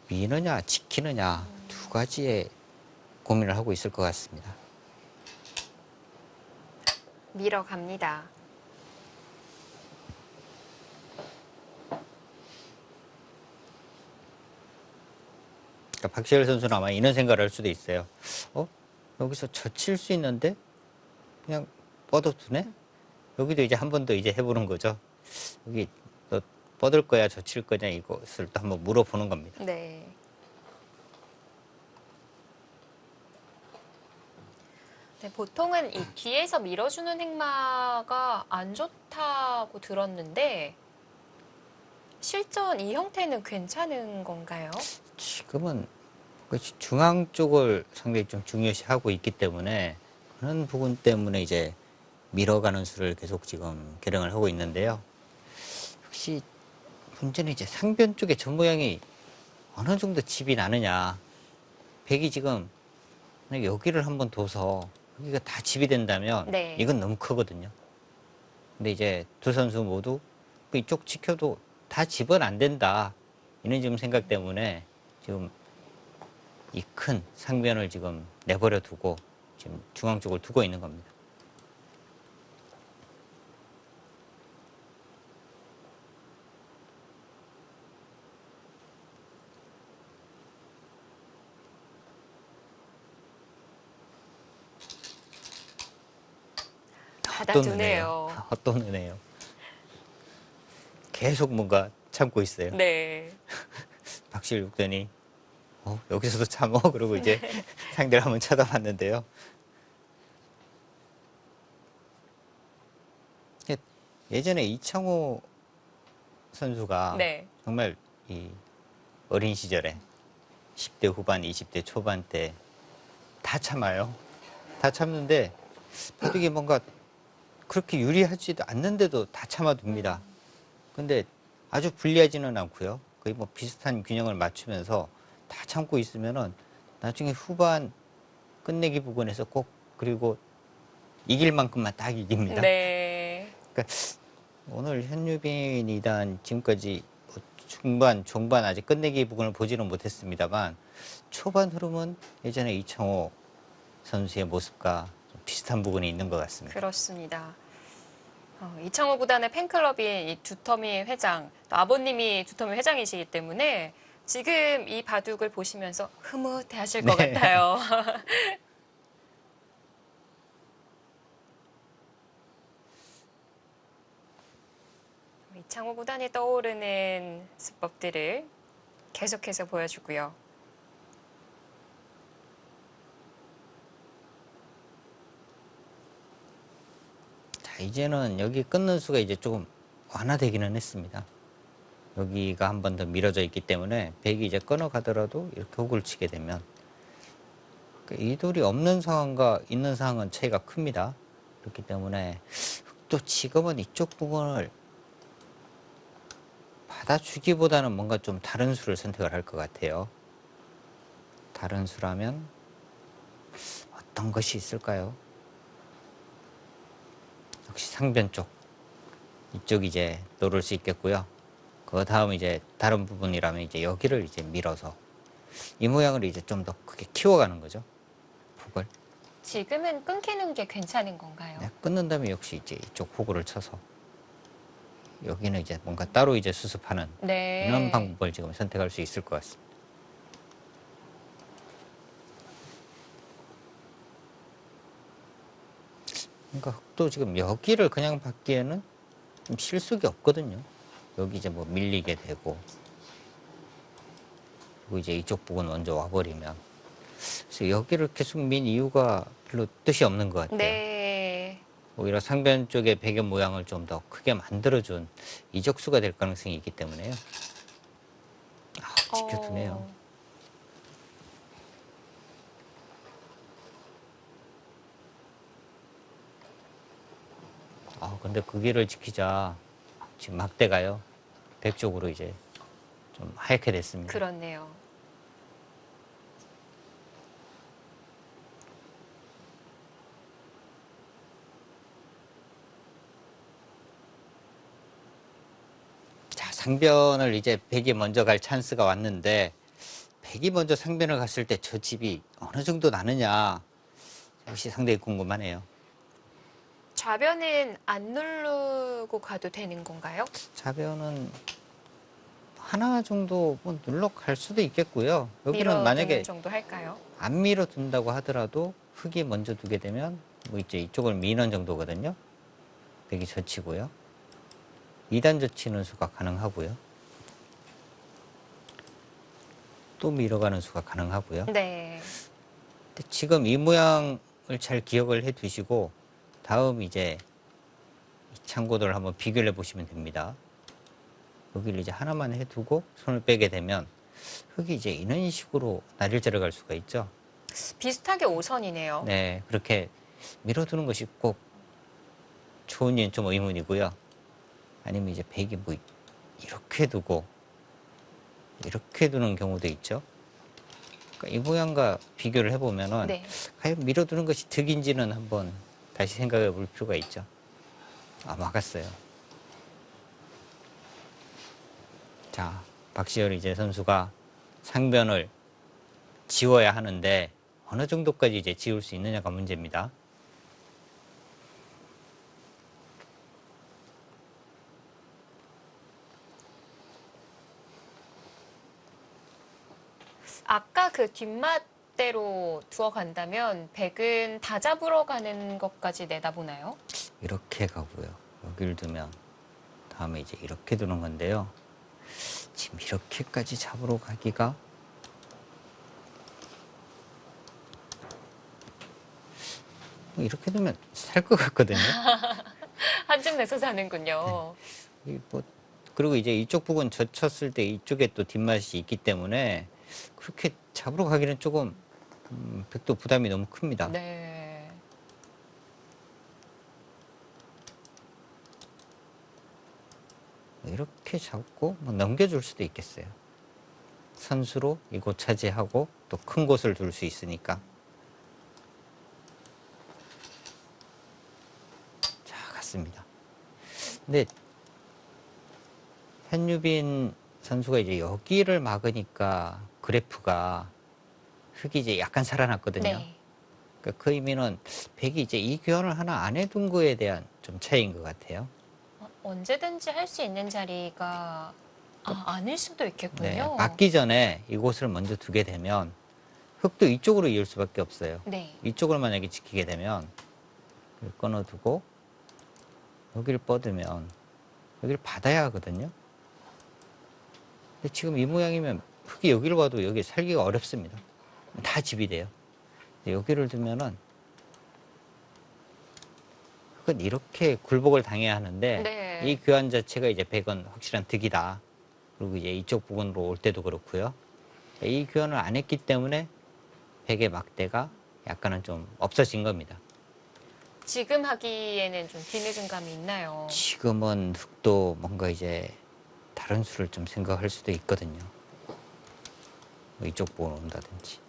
미느냐 지키느냐 두 가지의 고민을 하고 있을 것 같습니다. 밀어갑니다. 그러니까 박시열 선수는 아마 이런 생각을 할 수도 있어요. 여기서 젖힐 수 있는데 그냥 뻗어두네? 여기도 이제 한 번 더 이제 해보는 거죠. 여기 너 뻗을 거야, 젖힐 거냐 이것을 또 한번 물어보는 겁니다. 네. 네, 보통은 이 뒤에서 밀어주는 행마가 안 좋다고 들었는데 실전 이 형태는 괜찮은 건가요? 지금은 중앙 쪽을 상당히 좀 중요시하고 있기 때문에 그런 부분 때문에 이제 밀어가는 수를 계속 지금 결행을 하고 있는데요. 혹시 문제는 이제 상변 쪽에 저 모양이 어느 정도 집이 나느냐. 백이 지금 여기를 한번 둬서 여기가 다 집이 된다면 네. 이건 너무 크거든요. 근데 이제 두 선수 모두 이쪽 지켜도 다 집은 안 된다. 이런 지금 생각 때문에 지금 이 큰 상변을 지금 내버려 두고 지금 중앙 쪽을 두고 있는 겁니다. 받아두네요. 헛돈이네요. 계속 뭔가 참고 있어요. 네. 박시열 육단이 여기서도 참어 그러고 이제 상대를 한번 쳐다봤는데요. 예전에 이창호 선수가 네. 정말 이 어린 시절에 10대 후반, 20대 초반 때 다 참아요. 다 참는데 바둑이 뭔가 그렇게 유리하지도 않는데도 다 참아둡니다. 근데 아주 불리하지는 않고요. 거의 뭐 비슷한 균형을 맞추면서 다 참고 있으면은 나중에 후반 끝내기 부분에서 꼭 그리고 이길 만큼만 딱 이깁니다. 네. 그러니까 오늘 현유빈 2단 지금까지 중반, 종반 아직 끝내기 부분을 보지는 못했습니다만 초반 흐름은 예전에 이창호 선수의 모습과 좀 비슷한 부분이 있는 것 같습니다. 그렇습니다. 이창호 구단의 팬클럽인 이 두터미 회장, 또 아버님이 두터미 회장이시기 때문에 지금 이 바둑을 보시면서 흐뭇해 하실 것 네. 같아요. 이창호 구단이 떠오르는 수법들을 계속해서 보여주고요. 자, 이제는 여기 끊는 수가 이제 조금 완화되기는 했습니다. 여기가 한 번 더 밀어져 있기 때문에 백이 이제 끊어가더라도 이렇게 훅을 치게 되면 이 돌이 없는 상황과 있는 상황은 차이가 큽니다. 그렇기 때문에 또 지금은 이쪽 부분을 받아주기보다는 뭔가 좀 다른 수를 선택을 할 것 같아요. 다른 수라면 어떤 것이 있을까요? 역시 상변 쪽. 이쪽이 이제 노를 수 있겠고요. 그 다음 이제 다른 부분이라면 이제 여기를 이제 밀어서 이 모양을 이제 좀 더 크게 키워가는 거죠. 폭을. 지금은 끊기는 게 괜찮은 건가요? 네, 끊는 다음에 역시 이제 이쪽 호구를 쳐서 여기는 이제 뭔가 따로 이제 수습하는 네. 이런 방법을 지금 선택할 수 있을 것 같습니다. 그러니까 흑도 지금 여기를 그냥 받기에는 좀 실속이 없거든요. 여기 이제 뭐 밀리게 되고 그리고 이제 이쪽 부분 먼저 와버리면 그래서 여기를 계속 민 이유가 별로 뜻이 없는 것 같아요. 네. 오히려 상변 쪽의 배경 모양을 좀 더 크게 만들어준 이적수가 될 가능성이 있기 때문에요. 지켜두네요. 근데 그 길을 지키자 지금 막대가요. 백 쪽으로 이제 좀 하얗게 됐습니다. 그렇네요. 자, 상변을 이제 백이 먼저 갈 찬스가 왔는데 백이 먼저 상변을 갔을 때 저 집이 어느 정도 나느냐 역시 상당히 궁금하네요. 좌변은 안 누르고 가도 되는 건가요? 좌변은 하나 정도 뭐 눌러 갈 수도 있겠고요. 여기는 밀어두는 만약에 정도 할까요? 안 밀어둔다고 하더라도 흙이 먼저 두게 되면 뭐 이제 이쪽을 미는 정도거든요. 백이 젖히고요. 2단 젖히는 수가 가능하고요. 또 밀어가는 수가 가능하고요. 네. 근데 지금 이 모양을 잘 기억을 해 두시고 다음 이제 이 창고들을 한번 비교를 해 보시면 됩니다. 여기를 이제 하나만 해 두고 손을 빼게 되면 흙이 이제 이런 식으로 날일자를 갈 수가 있죠. 비슷하게 5선이네요. 네, 그렇게 밀어두는 것이 꼭 좋은지는 좀 의문이고요. 아니면 이제 백이 뭐 이렇게 두고 이렇게 두는 경우도 있죠. 그러니까 이 모양과 비교를 해보면은 네. 과연 밀어두는 것이 득인지는 한번 다시 생각해 볼 필요가 있죠. 아, 막았어요. 자, 박시열 이제 선수가 상변을 지워야 하는데 어느 정도까지 이제 지울 수 있느냐가 문제입니다. 아까 그 뒷맛대로 두어 간다면 백은 다 잡으러 가는 것까지 내다보나요? 이렇게 가고요. 여기를 두면 다음에 이제 이렇게 두는 건데요. 지금 이렇게까지 잡으러 가기가 뭐 이렇게 두면 살 것 같거든요. 한줌 내서 사는군요. 뭐 그리고 이제 이쪽 부분 젖혔을 때 이쪽에 또 뒷맛이 있기 때문에 그렇게 잡으러 가기는 조금 백도 부담이 너무 큽니다. 네. 이렇게 잡고 뭐 넘겨줄 수도 있겠어요. 선수로 이곳 차지하고 또 큰 곳을 둘 수 있으니까. 자, 갔습니다. 근데 현유빈 선수가 이제 여기를 막으니까 그래프가 흙이 이제 약간 살아났거든요. 네. 그러니까 그 의미는 백이 이제 이 교환을 하나 안 해둔 거에 대한 좀 차이인 것 같아요. 언제든지 할 수 있는 자리가 아닐 수도 있겠군요. 네, 막기 전에 이곳을 먼저 두게 되면 흙도 이쪽으로 이을 수밖에 없어요. 네. 이쪽을 만약에 지키게 되면 여기를 끊어두고 여기를 뻗으면 여기를 받아야 하거든요. 근데 지금 이 모양이면 흙이 여기를 봐도 여기 살기가 어렵습니다. 다 집이 돼요. 근데 여기를 두면은 흙은 이렇게 굴복을 당해야 하는데 네. 이 교환 자체가 이제 백은 확실한 득이다. 그리고 이제 이쪽 부분으로 올 때도 그렇고요. 이 교환을 안 했기 때문에 백의 막대가 약간은 좀 없어진 겁니다. 지금 하기에는 좀 뒤늦은 감이 있나요? 지금은 흙도 뭔가 이제 다른 수를 좀 생각할 수도 있거든요. 뭐 이쪽 부분 온다든지.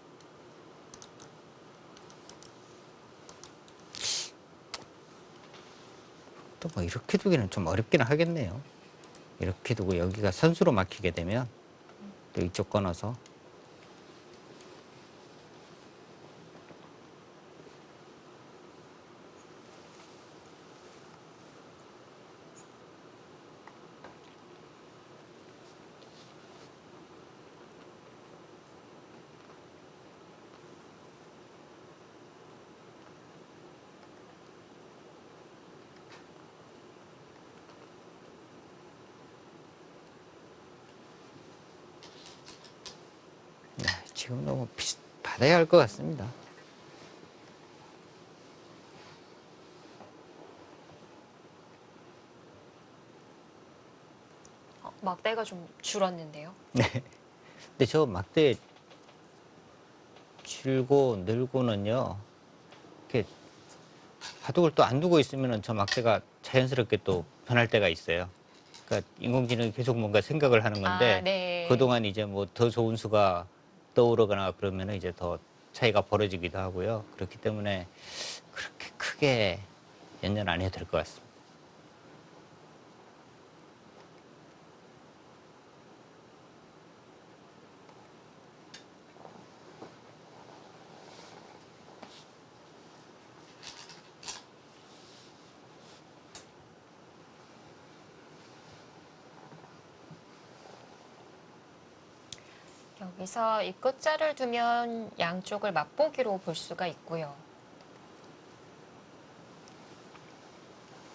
또 뭐 이렇게 두기는 좀 어렵기는 하겠네요. 이렇게 두고 여기가 선수로 막히게 되면 또 이쪽 끊어서 지금 너무 받아야 할 것 같습니다. 막대가 좀 줄었는데요. 네. 근데 저 막대 줄고 늘고는요, 이렇게 바둑을 또 안 두고 있으면 저 막대가 자연스럽게 또 변할 때가 있어요. 그러니까 인공지능이 계속 뭔가 생각을 하는 건데, 네. 그동안 이제 뭐 더 좋은 수가 떠오르거나 그러면 이제 더 차이가 벌어지기도 하고요. 그렇기 때문에 그렇게 크게 연연 안 해도 될 것 같습니다. 여기서 이 끝자를 두면 양쪽을 맛보기로 볼 수가 있고요.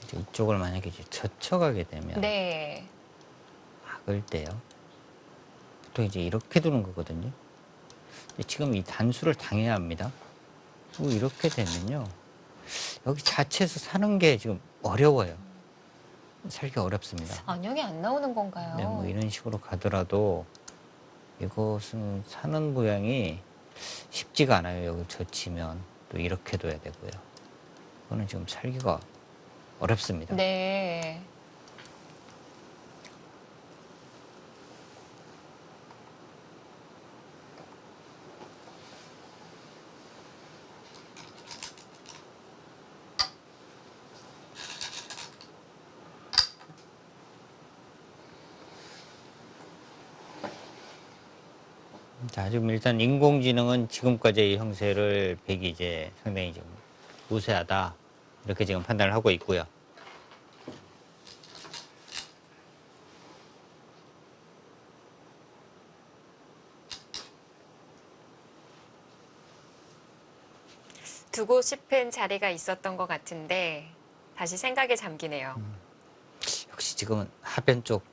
이제 이쪽을 만약에 이제 젖혀가게 되면 네. 막을 때요. 보통 이제 이렇게 두는 거거든요. 근데 지금 이 단수를 당해야 합니다. 그리고 이렇게 되면요. 여기 자체에서 사는 게 지금 어려워요. 살기 어렵습니다. 안녕이 안 나오는 건가요? 네, 뭐 이런 식으로 가더라도 이것은 사는 모양이 쉽지가 않아요. 여기 젖히면 또 이렇게 둬야 되고요. 그거는 지금 살기가 어렵습니다. 네. 자, 지금 일단 인공지능은 지금까지의 형세를 백이 이제 상당히 좀 우세하다. 이렇게 지금 판단을 하고 있고요. 두고 싶은 자리가 있었던 것 같은데 다시 생각에 잠기네요. 역시 지금은 하변 쪽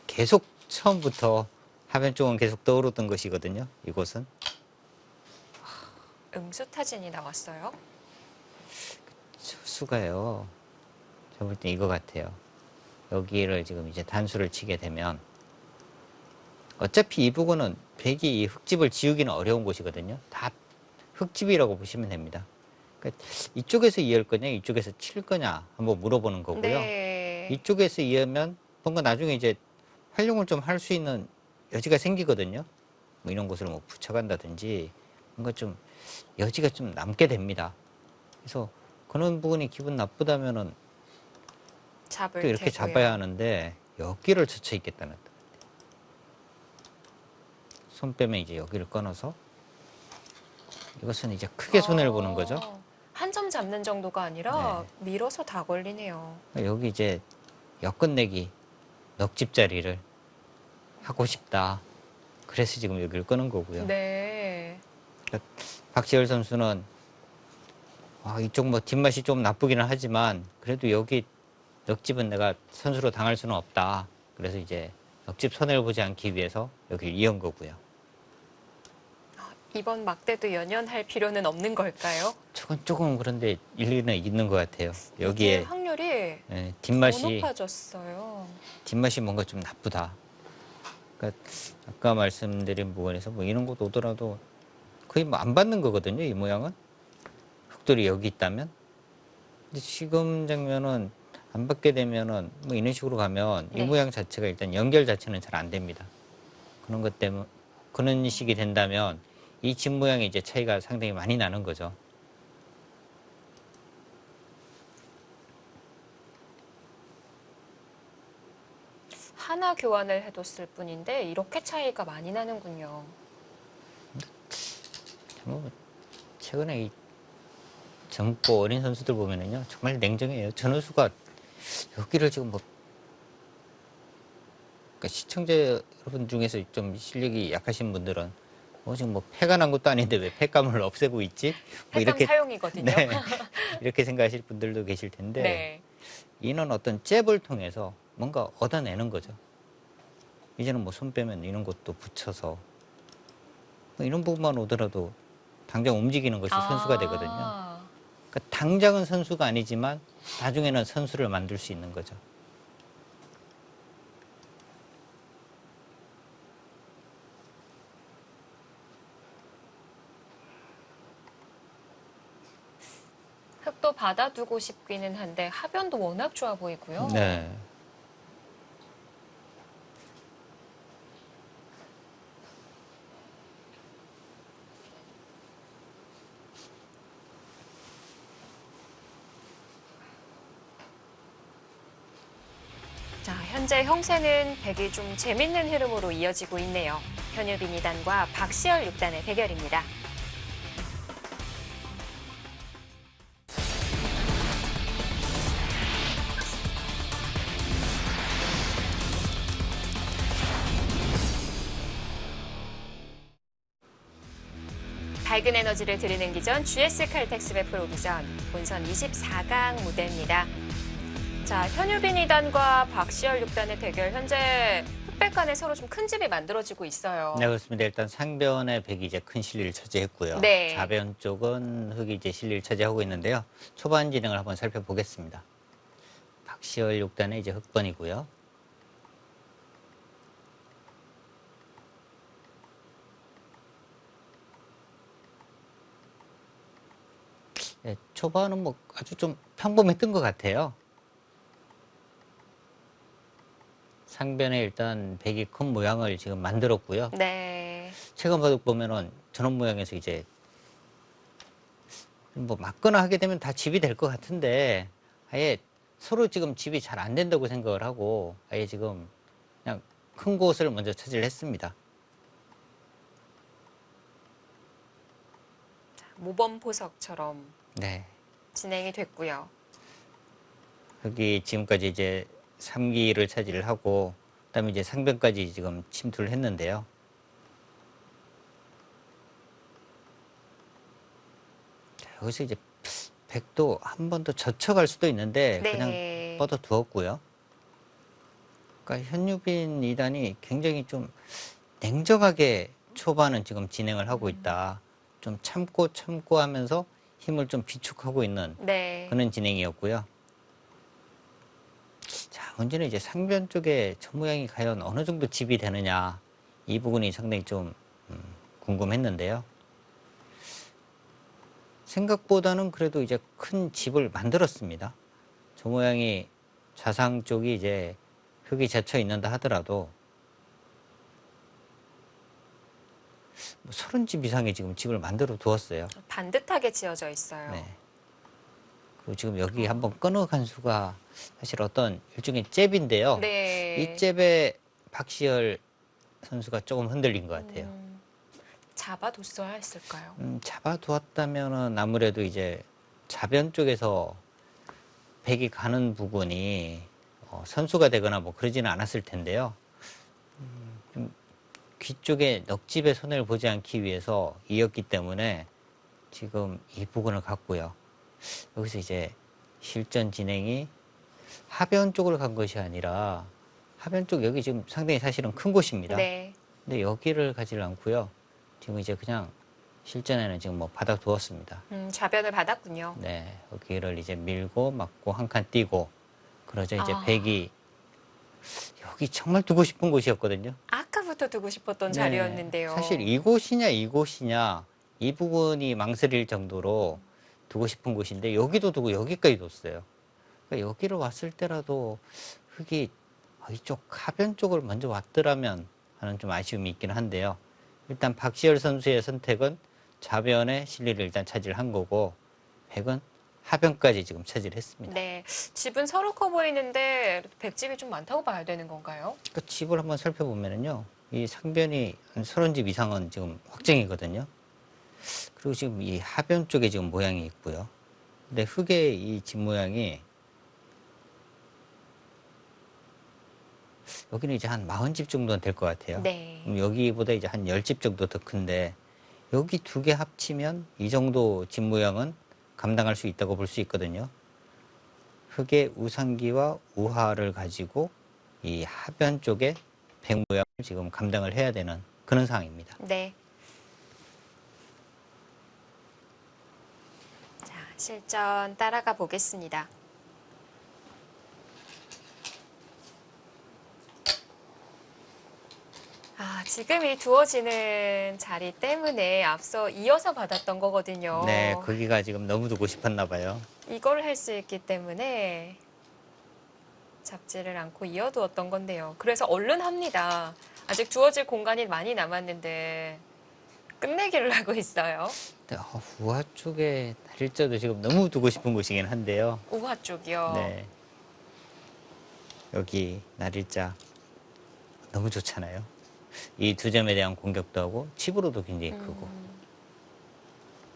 계속 처음부터 하변 쪽은 계속 떠오르던 것이거든요. 이곳은. 응수타진이 나왔어요. 수가요. 제가 볼 때 이거 같아요. 여기를 지금 이제 단수를 치게 되면 어차피 이 부분은 백이 이 흙집을 지우기는 어려운 곳이거든요. 다 흙집이라고 보시면 됩니다. 그러니까 이쪽에서 이을 거냐, 이쪽에서 칠 거냐 한번 물어보는 거고요. 네. 이쪽에서 이으면 뭔가 나중에 이제 활용을 좀 할 수 있는 여지가 생기거든요. 뭐 이런 곳을 뭐 붙여간다든지 뭔가 좀 여지가 좀 남게 됩니다. 그래서 그런 부분이 기분 나쁘다면은 잡을 또 이렇게 테고요. 잡아야 하는데 여기를 젖혀 있겠다는 뜻. 손 빼면 이제 여기를 끊어서 이것은 이제 크게 손해를 보는 거죠. 한 점 잡는 정도가 아니라 네. 밀어서 다 걸리네요. 여기 이제 엮끝내기 넉집 자리를 하고 싶다. 그래서 지금 여기를 끄는 거고요. 네. 박시열 선수는 이쪽 뭐 뒷맛이 좀 나쁘기는 하지만 그래도 여기 넉집은 내가 선수로 당할 수는 없다. 그래서 이제 넉집 손해를 보지 않기 위해서 여기를 이은 거고요. 이번 막대도 연연할 필요는 없는 걸까요? 조금 그런데 일리는 있는 것 같아요. 이게 여기에 확률이 예, 더 뒷맛이 높아졌어요. 뭔가 좀 나쁘다. 그러니까 아까 말씀드린 부분에서 뭐 이런 곳 오더라도 거의 뭐 안 받는 거거든요. 이 모양은 흙돌이 여기 있다면. 근데 지금 장면은 안 받게 되면은 뭐 이런 식으로 가면 네. 이 모양 자체가 일단 연결 자체는 잘 안 됩니다. 그런 것 때문에 그런 식이 된다면 이 집 모양의 이제 차이가 상당히 많이 나는 거죠. 하나 교환을 해뒀을 뿐인데 이렇게 차이가 많이 나는군요. 뭐 최근에 이 젊고 어린 선수들 보면은요 정말 냉정해요. 전우수가 여기를 지금 뭐 그러니까 시청자 여러분 중에서 좀 실력이 약하신 분들은 지금 뭐 패가 난 것도 아닌데 왜 패감을 없애고 있지? 뭐 패감 사용이거든요. 네, 이렇게 생각하실 분들도 계실 텐데 네. 이는 어떤 잽을 통해서 뭔가 얻어내는 거죠. 이제는 뭐 손 빼면 이런 것도 붙여서 뭐 이런 부분만 오더라도 당장 움직이는 것이 선수가 되거든요. 그러니까 당장은 선수가 아니지만 나중에는 선수를 만들 수 있는 거죠. 흙도 받아두고 싶기는 한데 하변도 워낙 좋아 보이고요. 네. 자, 현재 형세는 백이 좀 재밌는 흐름으로 이어지고 있네요. 현유빈 2단과 박시열 6단의 대결입니다. 밝은 에너지를 드리는 기전 GS 칼텍스의 프로비전 본선 24강 무대입니다. 자, 현유빈 2단과 박시열 6단의 대결 현재 흑백 간에 서로 좀 큰 집이 만들어지고 있어요. 네, 그렇습니다. 일단 상변의 백이 이제 큰 실리를 차지했고요. 네. 좌변 쪽은 흑이 이제 실리를 차지하고 있는데요. 초반 진행을 한번 살펴보겠습니다. 박시열 6단의 이제 흑번이고요. 네, 초반은 뭐 아주 좀 평범했던 것 같아요. 상변에 일단 백이 큰 모양을 지금 만들었고요. 네. 체감 바둑 보면은 저런 모양에서 이제 뭐 맞거나 하게 되면 다 집이 될 것 같은데 아예 서로 지금 집이 잘 안 된다고 생각을 하고 아예 지금 그냥 큰 곳을 먼저 차지를 했습니다. 모범 보석처럼 네. 진행이 됐고요. 여기 지금까지 이제 3기를 차지를 하고 그다음에 이제 상변까지 지금 침투를 했는데요. 자, 여기서 이제 백도 한 번 더 젖혀갈 수도 있는데 네. 그냥 뻗어 두었고요. 그러니까 현유빈 2단이 굉장히 좀 냉정하게 초반은 지금 진행을 하고 있다. 좀 참고 하면서 힘을 좀 비축하고 있는 네. 그런 진행이었고요. 자, 문제는 이제 상변 쪽에 저 모양이 과연 어느 정도 집이 되느냐 이 부분이 상당히 좀 궁금했는데요. 생각보다는 그래도 이제 큰 집을 만들었습니다. 저 모양이 좌상 쪽이 이제 흙이 젖혀 있는다 하더라도 뭐 30집 이상의 지금 집을 만들어 두었어요. 반듯하게 지어져 있어요. 네. 그리고 지금 여기 한번 끊어간 수가 사실 어떤 일종의 잽인데요. 네. 이 잽에 박시열 선수가 조금 흔들린 것 같아요. 잡아뒀어야 했을까요? 잡아두었다면은 아무래도 이제 좌변 쪽에서 백이 가는 부분이 선수가 되거나 뭐 그러지는 않았을 텐데요. 좀 귀 쪽에 넉집의 손해를 보지 않기 위해서 이었기 때문에 지금 이 부분을 갔고요. 여기서 이제 실전 진행이 하변 쪽으로 간 것이 아니라 하변 쪽 여기 지금 상당히 사실은 큰 곳입니다. 네. 근데 여기를 가지를 않고요. 지금 이제 그냥 실전에는 지금 뭐 바닥 두었습니다. 좌변을 받았군요. 네, 여기를 이제 밀고 맞고 한 칸 띄고 그러자 이제 백이 여기 정말 두고 싶은 곳이었거든요. 아까부터 두고 싶었던 네, 자리였는데요. 사실 이곳이냐 이 부분이 망설일 정도로 두고 싶은 곳인데 여기도 두고 여기까지 뒀어요. 그러니까 여기로 왔을 때라도 흙이 이쪽 하변 쪽을 먼저 왔더라면 하는 좀 아쉬움이 있긴 한데요. 일단 박시열 선수의 선택은 좌변에 실리를 일단 차지를 한 거고 백은 하변까지 지금 차지를 했습니다. 네. 집은 서로 커 보이는데 백집이 좀 많다고 봐야 되는 건가요? 그 집을 한번 살펴보면은요, 이 상변이 한 30집 이상은 지금 확정이거든요. 그리고 지금 이 하변 쪽에 지금 모양이 있고요. 근데 흙의 이 집 모양이 여기는 이제 한 40집 정도는 될 것 같아요. 네. 여기보다 이제 한 10집 정도 더 큰데 여기 두 개 합치면 이 정도 집 모양은 감당할 수 있다고 볼 수 있거든요. 흙의 우상기와 우하를 가지고 이 하변 쪽에 백 모양을 지금 감당을 해야 되는 그런 상황입니다. 네. 자, 실전 따라가 보겠습니다. 지금 이 두어지는 자리 때문에 앞서 이어서 받았던 거거든요. 네, 거기가 지금 너무 두고 싶었나 봐요. 이걸 할 수 있기 때문에 잡지를 않고 이어두었던 건데요. 그래서 얼른 합니다. 아직 주어질 공간이 많이 남았는데 끝내기를 하고 있어요. 네, 우하 쪽에 날짜도 지금 너무 두고 싶은 곳이긴 한데요. 우하 쪽이요. 네. 여기 날일자 너무 좋잖아요. 이 두 점에 대한 공격도 하고 칩으로도 굉장히 크고.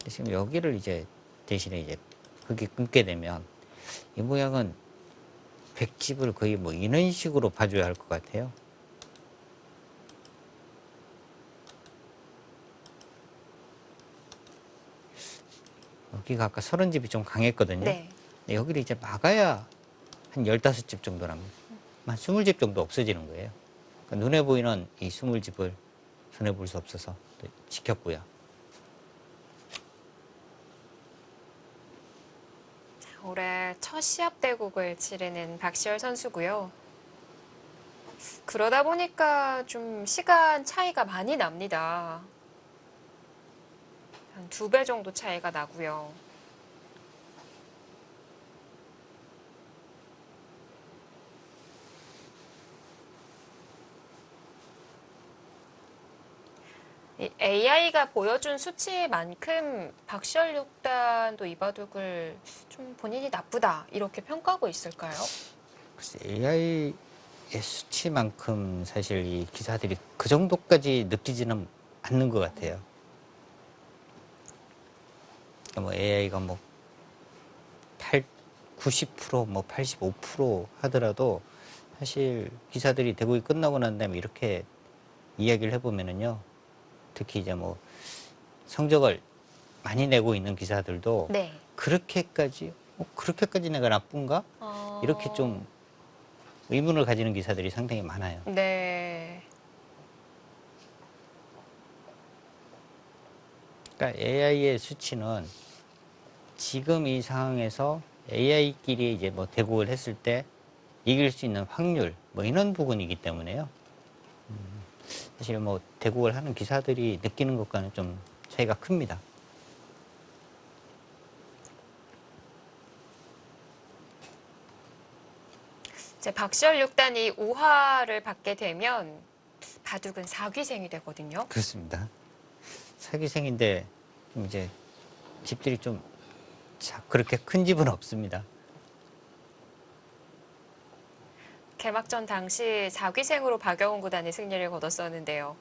지금 여기를 이제 대신에 이제 흙이 끊게 되면 이 모양은 백집을 거의 뭐 이런 식으로 봐줘야 할 것 같아요. 여기가 아까 30집이 좀 강했거든요. 네. 근데 여기를 이제 막아야 한 15집 정도랍니다. 한 20집 정도 없어지는 거예요. 그러니까 눈에 보이는 이 20집을 손해볼 수 없어서 또 지켰고요. 올해 첫 시합 대국을 치르는 박시열 선수고요. 그러다 보니까 좀 시간 차이가 많이 납니다. 한 2배 정도 차이가 나고요. AI가 보여준 수치만큼 박시열 6단도 이 바둑을 좀 본인이 나쁘다 이렇게 평가하고 있을까요? 글쎄, AI의 수치만큼 사실 이 기사들이 그 정도까지 느끼지는 않는 것 같아요. 그러니까 뭐 AI가 뭐 90%, 뭐 85% 하더라도 사실 기사들이 대국이 끝나고 난 다음에 이렇게 이야기를 해보면은요. 특히 이제 뭐 성적을 많이 내고 있는 기사들도 네. 그렇게까지 내가 나쁜가? 이렇게 좀 의문을 가지는 기사들이 상당히 많아요. 네. 그러니까 AI의 수치는 지금 이 상황에서 AI끼리 이제 뭐 대국을 했을 때 이길 수 있는 확률 뭐 이런 부분이기 때문에요. 사실 뭐 대국을 하는 기사들이 느끼는 것과는 좀 차이가 큽니다. 이제 박시열 6단이 우하를 받게 되면 바둑은 사귀생이 되거든요. 그렇습니다. 사기생인데 좀 이제 집들이 좀 그렇게 큰 집은 없습니다. 개막전 당시 4귀생으로 박여운 구단이 승리를 거뒀었는데요.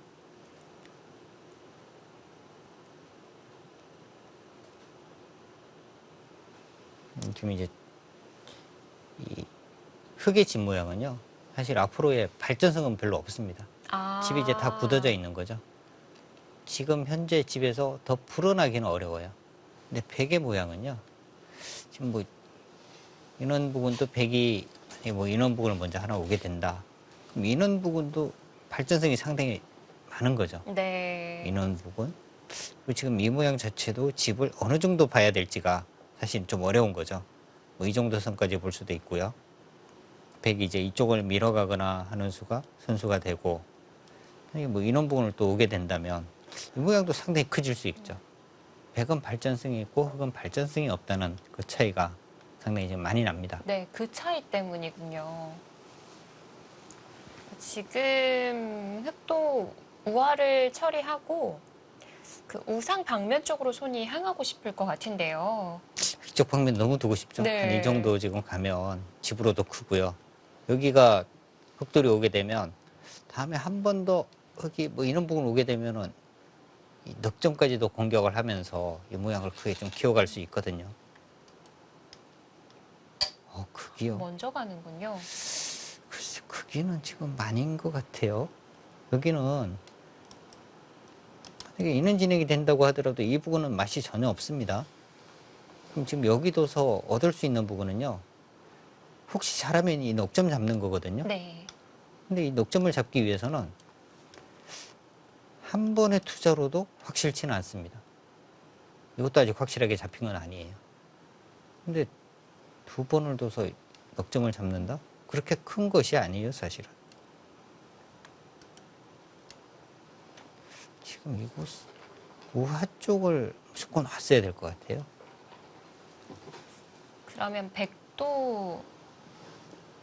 지금 이제 이 흙의 집 모양은요. 사실 앞으로의 발전성은 별로 없습니다. 집이 이제 다 굳어져 있는 거죠. 지금 현재 집에서 더 불어나기는 어려워요. 근데 벽의 모양은요. 지금 뭐 인원 부분도 벽이 뭐 인원 부분을 먼저 하나 오게 된다. 그럼 인원 부분도 발전성이 상당히 많은 거죠. 네. 인원 부분. 그리고 지금 이 모양 자체도 집을 어느 정도 봐야 될지가 사실 좀 어려운 거죠. 뭐 이 정도 선까지 볼 수도 있고요. 벽이 이제 이쪽을 밀어가거나 하는 수가 선수가 되고, 뭐 인원 부분을 또 오게 된다면 이 모양도 상당히 커질 수 있죠. 벽은 발전성이 있고 흙은 발전성이 없다는 그 차이가 상당히 좀 많이 납니다. 네, 그 차이 때문이군요. 지금 흙도 우하를 처리하고 그 우상 방면 쪽으로 손이 향하고 싶을 것 같은데요. 이쪽 방면 너무 두고 싶죠. 네. 한 이 정도 지금 가면 집으로도 크고요. 여기가 흙돌이 오게 되면 다음에 한 번 더 흙이 뭐 이런 부분 오게 되면은 이 넉점까지도 공격을 하면서 이 모양을 크게 좀 키워갈 수 있거든요. 크기요. 먼저 가는군요. 글쎄, 크기는 지금 많이인 것 같아요. 여기는 만약에 인원 진행이 된다고 하더라도 이 부분은 맛이 전혀 없습니다. 그럼 지금 여기 둬서 얻을 수 있는 부분은요. 혹시 잘하면 이 넉점 잡는 거거든요. 네. 근데 이 넉점을 잡기 위해서는 한 번의 투자로도 확실치는 않습니다. 이것도 아직 확실하게 잡힌 건 아니에요. 근데 두 번을 둬서 넉점을 잡는다? 그렇게 큰 것이 아니에요, 사실은. 지금 이곳 우하 쪽을 무조건 왔어야 될 것 같아요. 그러면 백도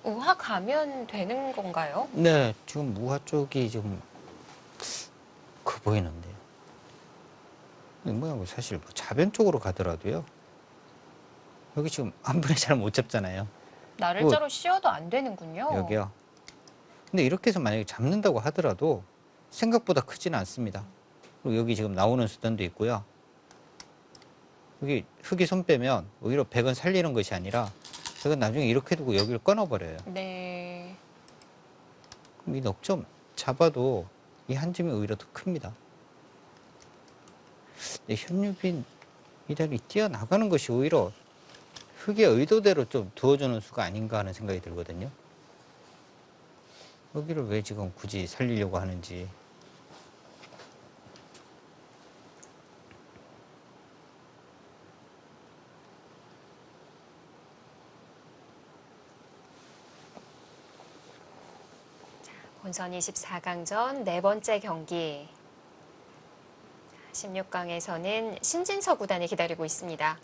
우하 가면 되는 건가요? 네, 지금 우하 쪽이 좀 커 보이는데요. 뭐야, 사실 뭐 좌변 쪽으로 가더라도요. 여기 지금 한 번에 잘 못 잡잖아요. 나를자로 씌워도 안 되는군요. 여기요. 근데 이렇게 해서 만약에 잡는다고 하더라도 생각보다 크지는 않습니다. 그리고 여기 지금 나오는 수단도 있고요. 여기 흙이 손 빼면 오히려 백은 살리는 것이 아니라 백은 나중에 이렇게 두고 여기를 끊어버려요. 네. 그럼 이 넉점 잡아도 이 한 점이 오히려 더 큽니다. 근데 현유빈 미달이 뛰어나가는 것이 오히려 흙의 의도대로 좀 두어주는 수가 아닌가 하는 생각이 들거든요. 여기를 왜 지금 굳이 살리려고 하는지. 본선 24강전 네 번째 경기. 16강에서는 신진서 구단이 기다리고 있습니다.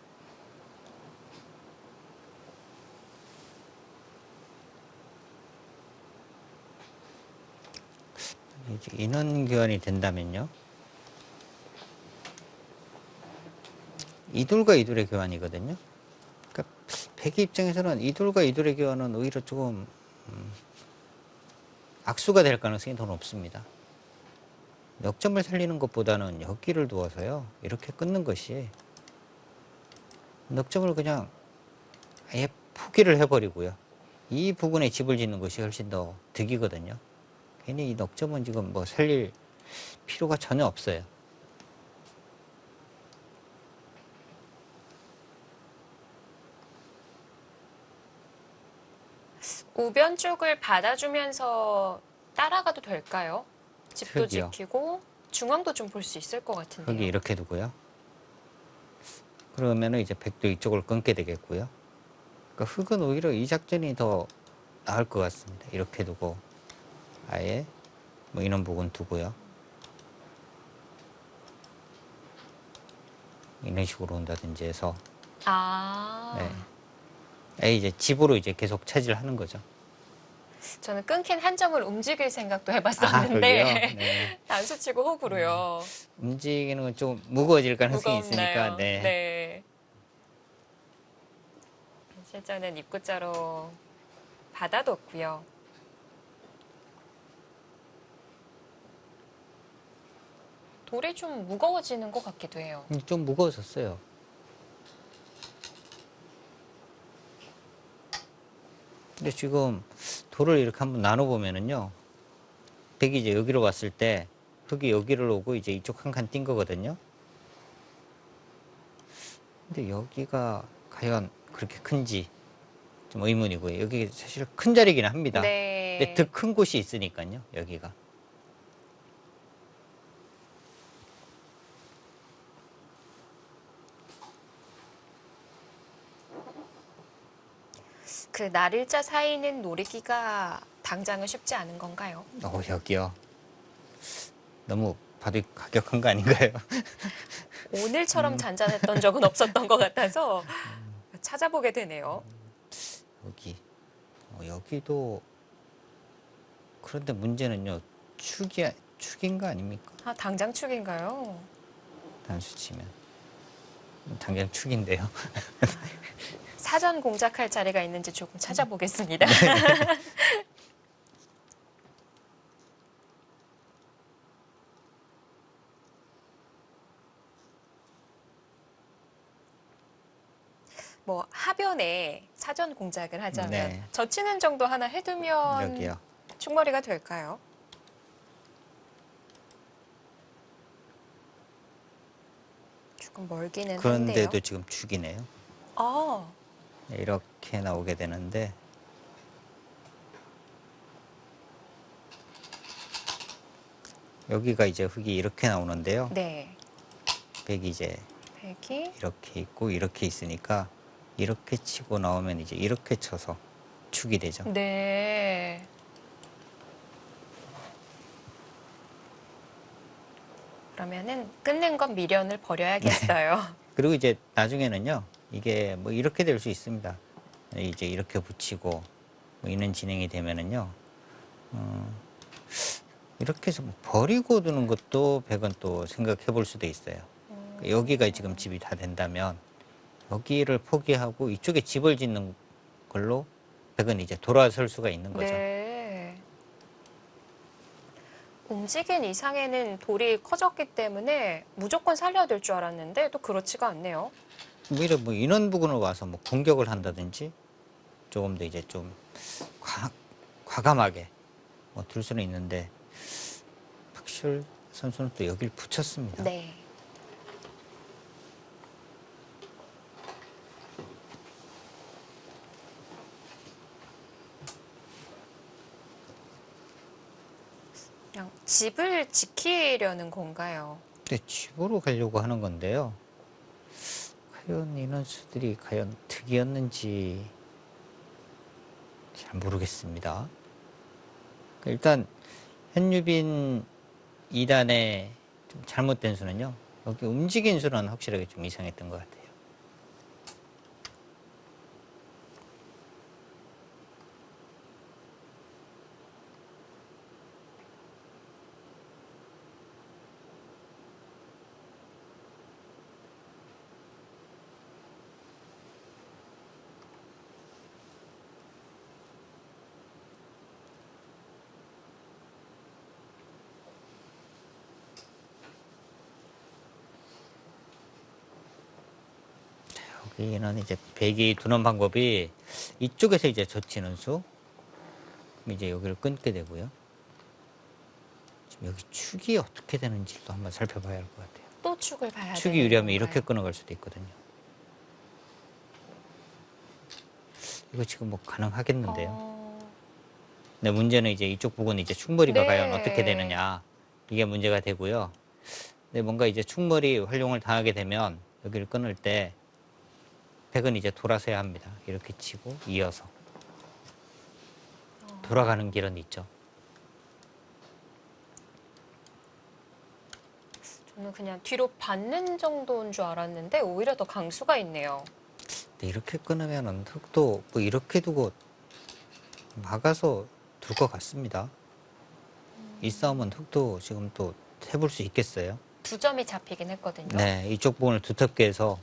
이제 인원 교환이 된다면요. 이둘과 이둘의 교환이거든요. 그러니까 백이 입장에서는 이둘과 이둘의 교환은 오히려 조금 악수가 될 가능성이 더 높습니다. 역점을 살리는 것보다는 여기를 두어서요. 이렇게 끊는 것이 역점을 그냥 아예 포기를 해버리고요. 이 부분에 집을 짓는 것이 훨씬 더 득이거든요. 괜히 이 넉점은 지금 뭐 살릴 필요가 전혀 없어요. 우변 쪽을 받아주면서 따라가도 될까요? 집도 흙이요. 지키고 중앙도 좀 볼 수 있을 것 같은데요. 여기 이렇게 두고요. 그러면은 이제 백도 이쪽을 끊게 되겠고요. 그러니까 흙은 오히려 이 작전이 더 나을 것 같습니다. 이렇게 두고 아예 뭐 이런 부분 두고요. 이런 식으로 온다든지 해서 아, 네. 아예 이제 집으로 이제 계속 차지하는 거죠. 저는 끊긴 한 점을 움직일 생각도 아, 해봤었는데 그러게요? 네. 단수치고 호구로요. 움직이는 건 좀 무거워질 가능성이 있으니까 무겁나요? 네. 네. 실전은 입구자로 받아뒀고요. 돌이 좀 무거워지는 것 같기도 해요. 좀 무거워졌어요. 근데 지금 돌을 이렇게 한번 나눠보면은요. 백이 이제 여기로 왔을 때 흙이 여기를 오고 이제 이쪽 한 칸 뛴 거거든요. 근데 여기가 과연 그렇게 큰지 좀 의문이고요. 여기 사실 큰 자리긴 합니다. 네. 근데 더 큰 곳이 있으니까요. 여기가. 그 날일자 사이는 노리기가 당장은 쉽지 않은 건가요? 여기요. 너무 봐도 가격한 거 아닌가요? 오늘처럼 잔잔했던 적은 없었던 것 같아서 찾아보게 되네요. 여기. 여기도 그런데 문제는요. 축인 거 아닙니까? 아, 당장 축인가요? 단수 치면. 당장 축인데요. 사전 공작할 자리가 있는지 조금 찾아보겠습니다. 뭐 하변에 사전 공작을 하자면 네. 젖히는 정도 하나 해두면 여기요. 충머리가 될까요? 조금 멀기는 한데요. 그런데도 지금 축이네요. 아, 이렇게 나오게 되는데 여기가 이제 흙이 이렇게 나오는데요. 네. 백이 이제 백이 이렇게 있고 이렇게 있으니까 이렇게 치고 나오면 이제 이렇게 쳐서 축이 되죠. 네. 그러면은 끝낸 건 미련을 버려야겠어요. 그리고 이제 나중에는요. 이게 뭐 이렇게 될 수 있습니다. 이제 이렇게 붙이고 뭐 이런 진행이 되면은요. 이렇게 해서 뭐 버리고 두는 것도 백은 또 생각해 볼 수도 있어요. 여기가 지금 집이 다 된다면 여기를 포기하고 이쪽에 집을 짓는 걸로 백은 이제 돌아설 수가 있는 거죠. 네. 움직인 이상에는 돌이 커졌기 때문에 무조건 살려야 될 줄 알았는데 또 그렇지가 않네요. 오히려 뭐 인원 부근으로 와서 뭐 공격을 한다든지 조금 더 이제 좀 과감하게 뭐 둘 수는 있는데 박시열 선수는 또 여길 붙였습니다. 네. 그냥 집을 지키려는 건가요? 근데 집으로 가려고 하는 건데요. 과연 인원수들이 과연 득이었는지 잘 모르겠습니다. 일단 현유빈 2단의 좀 잘못된 수는요. 여기 움직인 수는 확실하게 좀 이상했던 것 같아요. 여기는 이제 백이 두는 방법이 이쪽에서 이제 젖히는 수, 그럼 이제 여기를 끊게 되고요. 지금 여기 축이 어떻게 되는지도 한번 살펴봐야 할 것 같아요. 또 축을 봐야 되는 축이 유리하면 건가요? 이렇게 끊어갈 수도 있거든요. 이거 지금 뭐 가능하겠는데요. 근데 문제는 이제 이쪽 부분은 이제 축머리가 네. 과연 어떻게 되느냐, 이게 문제가 되고요. 근데 뭔가 이제 축머리 활용을 당하게 되면 여기를 끊을 때 백은 이제 돌아서야 합니다. 이렇게 치고 이어서 돌아가는 길은 있죠. 저는 그냥 뒤로 받는 정도인 줄 알았는데 오히려 더 강수가 있네요. 근데 이렇게 끊으면은 흙도 뭐 이렇게 두고 막아서 둘 것 같습니다. 이 싸움은 흙도 지금 또 해볼 수 있겠어요? 2점이 잡히긴 했거든요. 네, 이쪽 부분을 두텁게 해서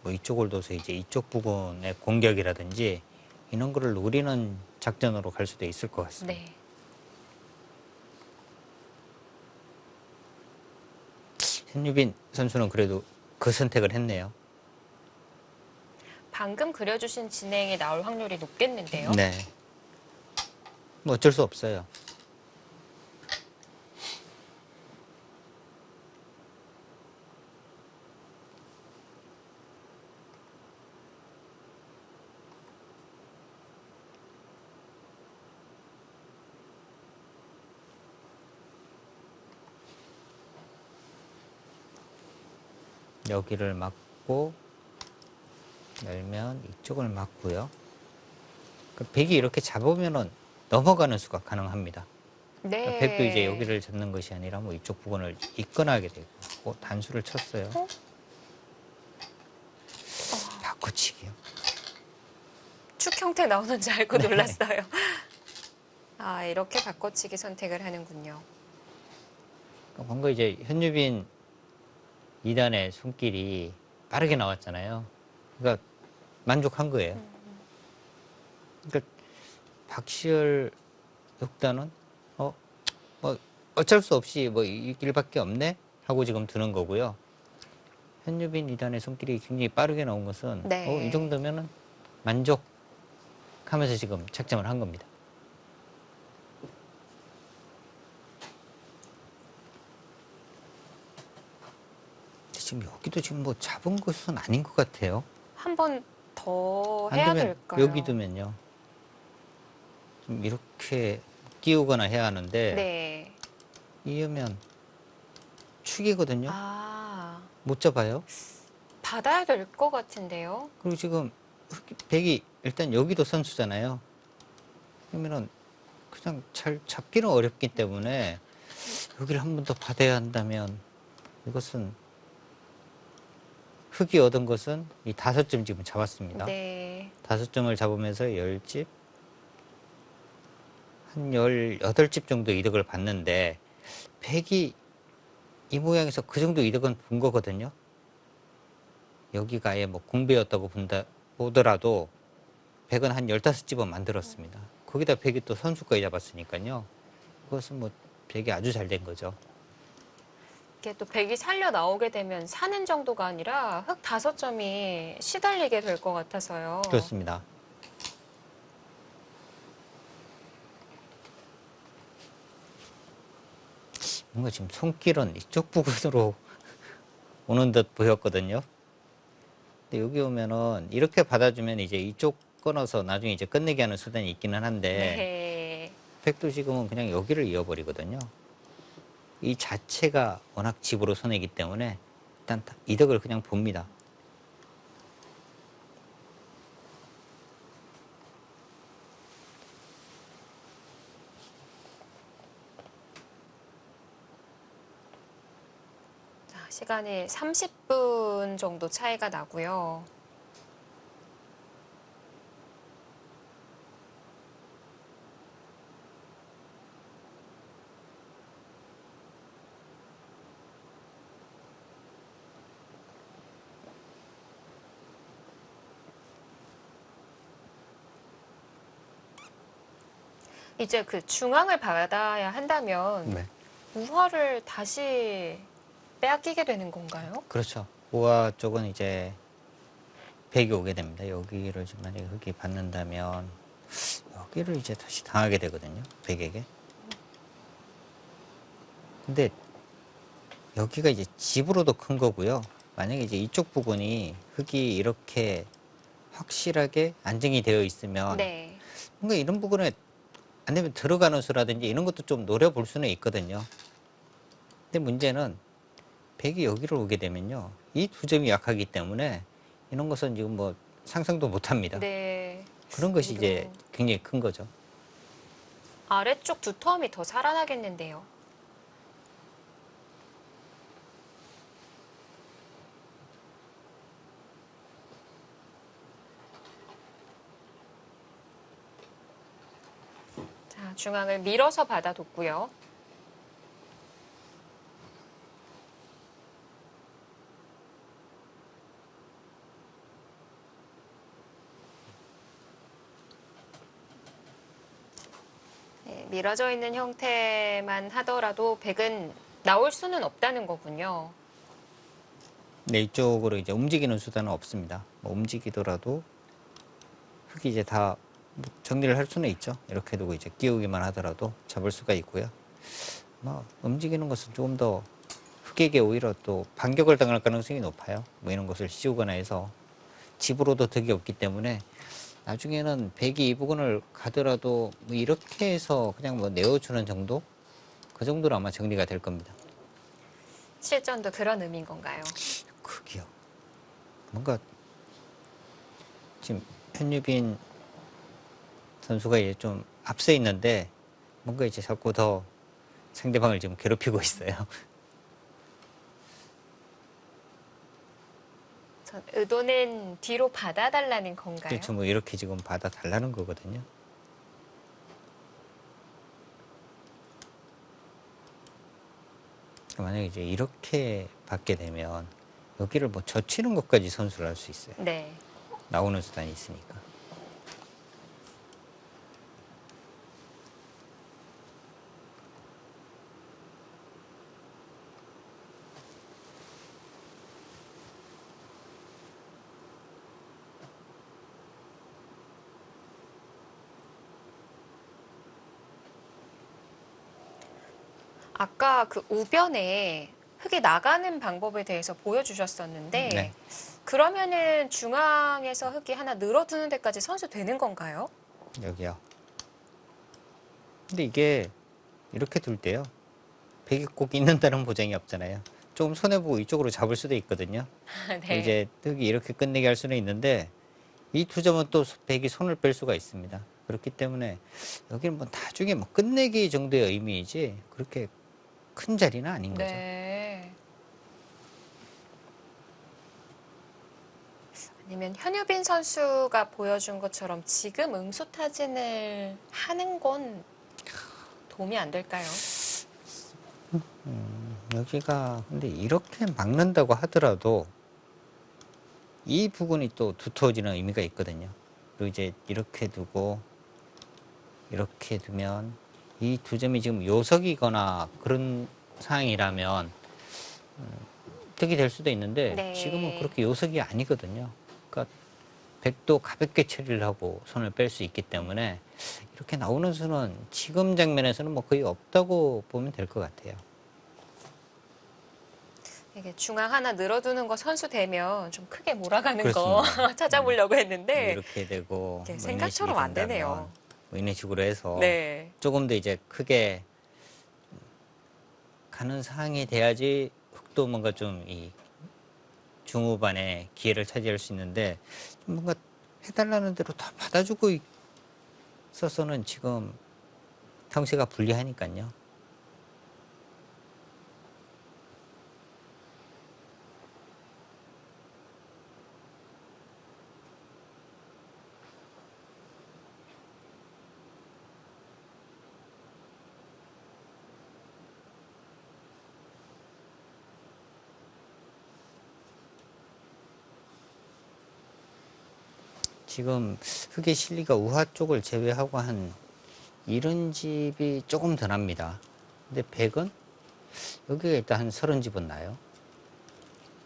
뭐 이쪽을 둬서 이제 이쪽 부분의 공격이라든지 이런 거를 노리는 작전으로 갈 수도 있을 것 같습니다. 네. 현유빈 선수는 그래도 그 선택을 했네요. 방금 그려주신 진행이 나올 확률이 높겠는데요. 네. 뭐 어쩔 수 없어요. 여기를 막고 열면 이쪽을 막고요. 백이 이렇게 잡으면은 넘어가는 수가 가능합니다. 네. 백도 이제 여기를 잡는 것이 아니라 뭐 이쪽 부분을 있거나 하게 되고 단수를 쳤어요. 바꿔치기요. 축 형태 나오는지 알고 네. 놀랐어요. 아, 이렇게 바꿔치기 선택을 하는군요. 뭔가 이제 현유빈 2단의 손길이 빠르게 나왔잖아요. 그러니까 만족한 거예요. 그러니까 박시열 6단은 뭐 어쩔 수 없이 뭐 이 길밖에 없네 하고 지금 드는 거고요. 현유빈 2단의 손길이 굉장히 빠르게 나온 것은 네. 이 정도면은 만족하면서 지금 착점을 한 겁니다. 지금 여기도 지금 뭐 잡은 것은 아닌 것 같아요. 한 번 더 안 해야 두면 될까요? 여기 두면요. 좀 이렇게 끼우거나 해야 하는데 네. 이으면 축이거든요. 아, 못 잡아요. 받아야 될 것 같은데요. 그리고 지금 백이 일단 여기도 선수잖아요. 그러면은 그냥 잘 잡기는 어렵기 때문에 여기를 한 번 더 받아야 한다면 이것은 흙이 얻은 것은 이 5점 지금 잡았습니다. 네. 5점을 잡으면서 10집, 한 18집 정도 이득을 봤는데 백이 이 모양에서 그 정도 이득은 본 거거든요. 여기가 아예 뭐 공배였다고 보더라도 백은 한 15집은 만들었습니다. 거기다 백이 또 선수까지 잡았으니까요. 그것은 뭐 백이 아주 잘 된 거죠. 이게 또 백이 살려 나오게 되면 사는 정도가 아니라 흙 5점이 시달리게 될 것 같아서요. 그렇습니다. 뭔가 지금 손길은 이쪽 부분으로 오는 듯 보였거든요. 근데 여기 오면은 이렇게 받아주면 이제 이쪽 끊어서 나중에 이제 끝내기 하는 수단이 있기는 한데 네. 백도 지금은 그냥 여기를 이어버리거든요. 이 자체가 워낙 집으로 손해이기 때문에 일단 이득을 그냥 봅니다. 자, 시간이 30분 정도 차이가 나고요. 이제 그 중앙을 받아야 한다면 네. 우화를 다시 빼앗기게 되는 건가요? 그렇죠. 우아 쪽은 이제 백이 오게 됩니다. 여기를 좀 만약에 흑이 받는다면 여기를 이제 다시 당하게 되거든요. 백에게. 근데 여기가 이제 집으로도 큰 거고요. 만약에 이제 이쪽 부분이 흑이 이렇게 확실하게 안정이 되어 있으면 네. 뭔가 이런 부분에 안 되면 들어가는 수라든지 이런 것도 좀 노려볼 수는 있거든요. 근데 문제는 백이 여기를 오게 되면요. 이 두 점이 약하기 때문에 이런 것은 지금 뭐 상상도 못 합니다. 네. 그런 것이 이제 오히려 굉장히 큰 거죠. 아래쪽 두텀이 더 살아나겠는데요. 자, 중앙을 밀어서 받아뒀고요. 네, 밀어져 있는 형태만 하더라도 백은 나올 수는 없다는 거군요. 네, 이쪽으로 이제 움직이는 수단은 없습니다. 뭐 움직이더라도 흙이 이제 다뭐 정리를 할 수는 있죠. 이렇게 두고 이제 끼우기만 하더라도 잡을 수가 있고요. 뭐 움직이는 것은 조금 더 흙에게 오히려 또 반격을 당할 가능성이 높아요. 뭐 이런 것을 씌우거나 해서 집으로도 득이 없기 때문에 나중에는 백이 이 부분을 가더라도 뭐 이렇게 해서 그냥 뭐 내어주는 정도? 그 정도로 아마 정리가 될 겁니다. 실전도 그런 의미인 건가요? 크기요. 뭔가 지금 현유빈 선수가 이제 좀 앞서 있는데 뭔가 이제 자꾸 더 상대방을 지금 괴롭히고 있어요. 전 의도는 뒤로 받아달라는 건가요? 그렇죠. 뭐 이렇게 지금 받아 달라는 거거든요. 만약에 이제 이렇게 받게 되면 여기를 뭐 젖히는 것까지 선수를 할 수 있어요. 네. 나오는 수단이 있으니까. 아까 그 우변에 흙이 나가는 방법에 대해서 보여주셨었는데 네. 그러면은 중앙에서 흙이 하나 늘어두는 데까지 선수 되는 건가요? 여기요. 근데 이게 이렇게 둘 때요. 백이 꼭 있는다는 보장이 없잖아요. 조금 손해보고 이쪽으로 잡을 수도 있거든요. 네. 이제 흙이 이렇게 끝내게 할 수는 있는데 이 두 점은 또 백이 손을 뺄 수가 있습니다. 그렇기 때문에 여기는 뭐 나중에 뭐 끝내기 정도의 의미이지 그렇게 큰 자리는 아닌 거죠. 네. 아니면 현유빈 선수가 보여준 것처럼 지금 응수타진을 하는 건 도움이 안 될까요? 여기가 근데 이렇게 막는다고 하더라도 이 부분이 또 두터워지는 의미가 있거든요. 그리고 이제 이렇게 두고 이렇게 두면 이 두 점이 지금 요석이거나 그런 상황이라면 득이 될 수도 있는데 네. 지금은 그렇게 요석이 아니거든요. 그러니까 백도 가볍게 처리를 하고 손을 뺄 수 있기 때문에 이렇게 나오는 수는 지금 장면에서는 뭐 거의 없다고 보면 될 것 같아요. 이게 중앙 하나 늘어두는 거 선수 되면 좀 크게 몰아가는 그렇습니다. 거 찾아보려고 했는데 이렇게 되고 이게 뭐 생각처럼 이런 안 식이 되네요. 된다면 뭐 이런 식으로 해서 네. 조금 더 이제 크게 가는 상황이 돼야지 흑도 뭔가 좀 이 중후반에 기회를 차지할 수 있는데 뭔가 해달라는 대로 다 받아주고 있어서는 지금 형세가 불리하니까요. 지금 흑의 실리가 우하 쪽을 제외하고 한 이런 집이 조금 더 납니다. 근데 백은 여기가 일단 한 30집은 나요.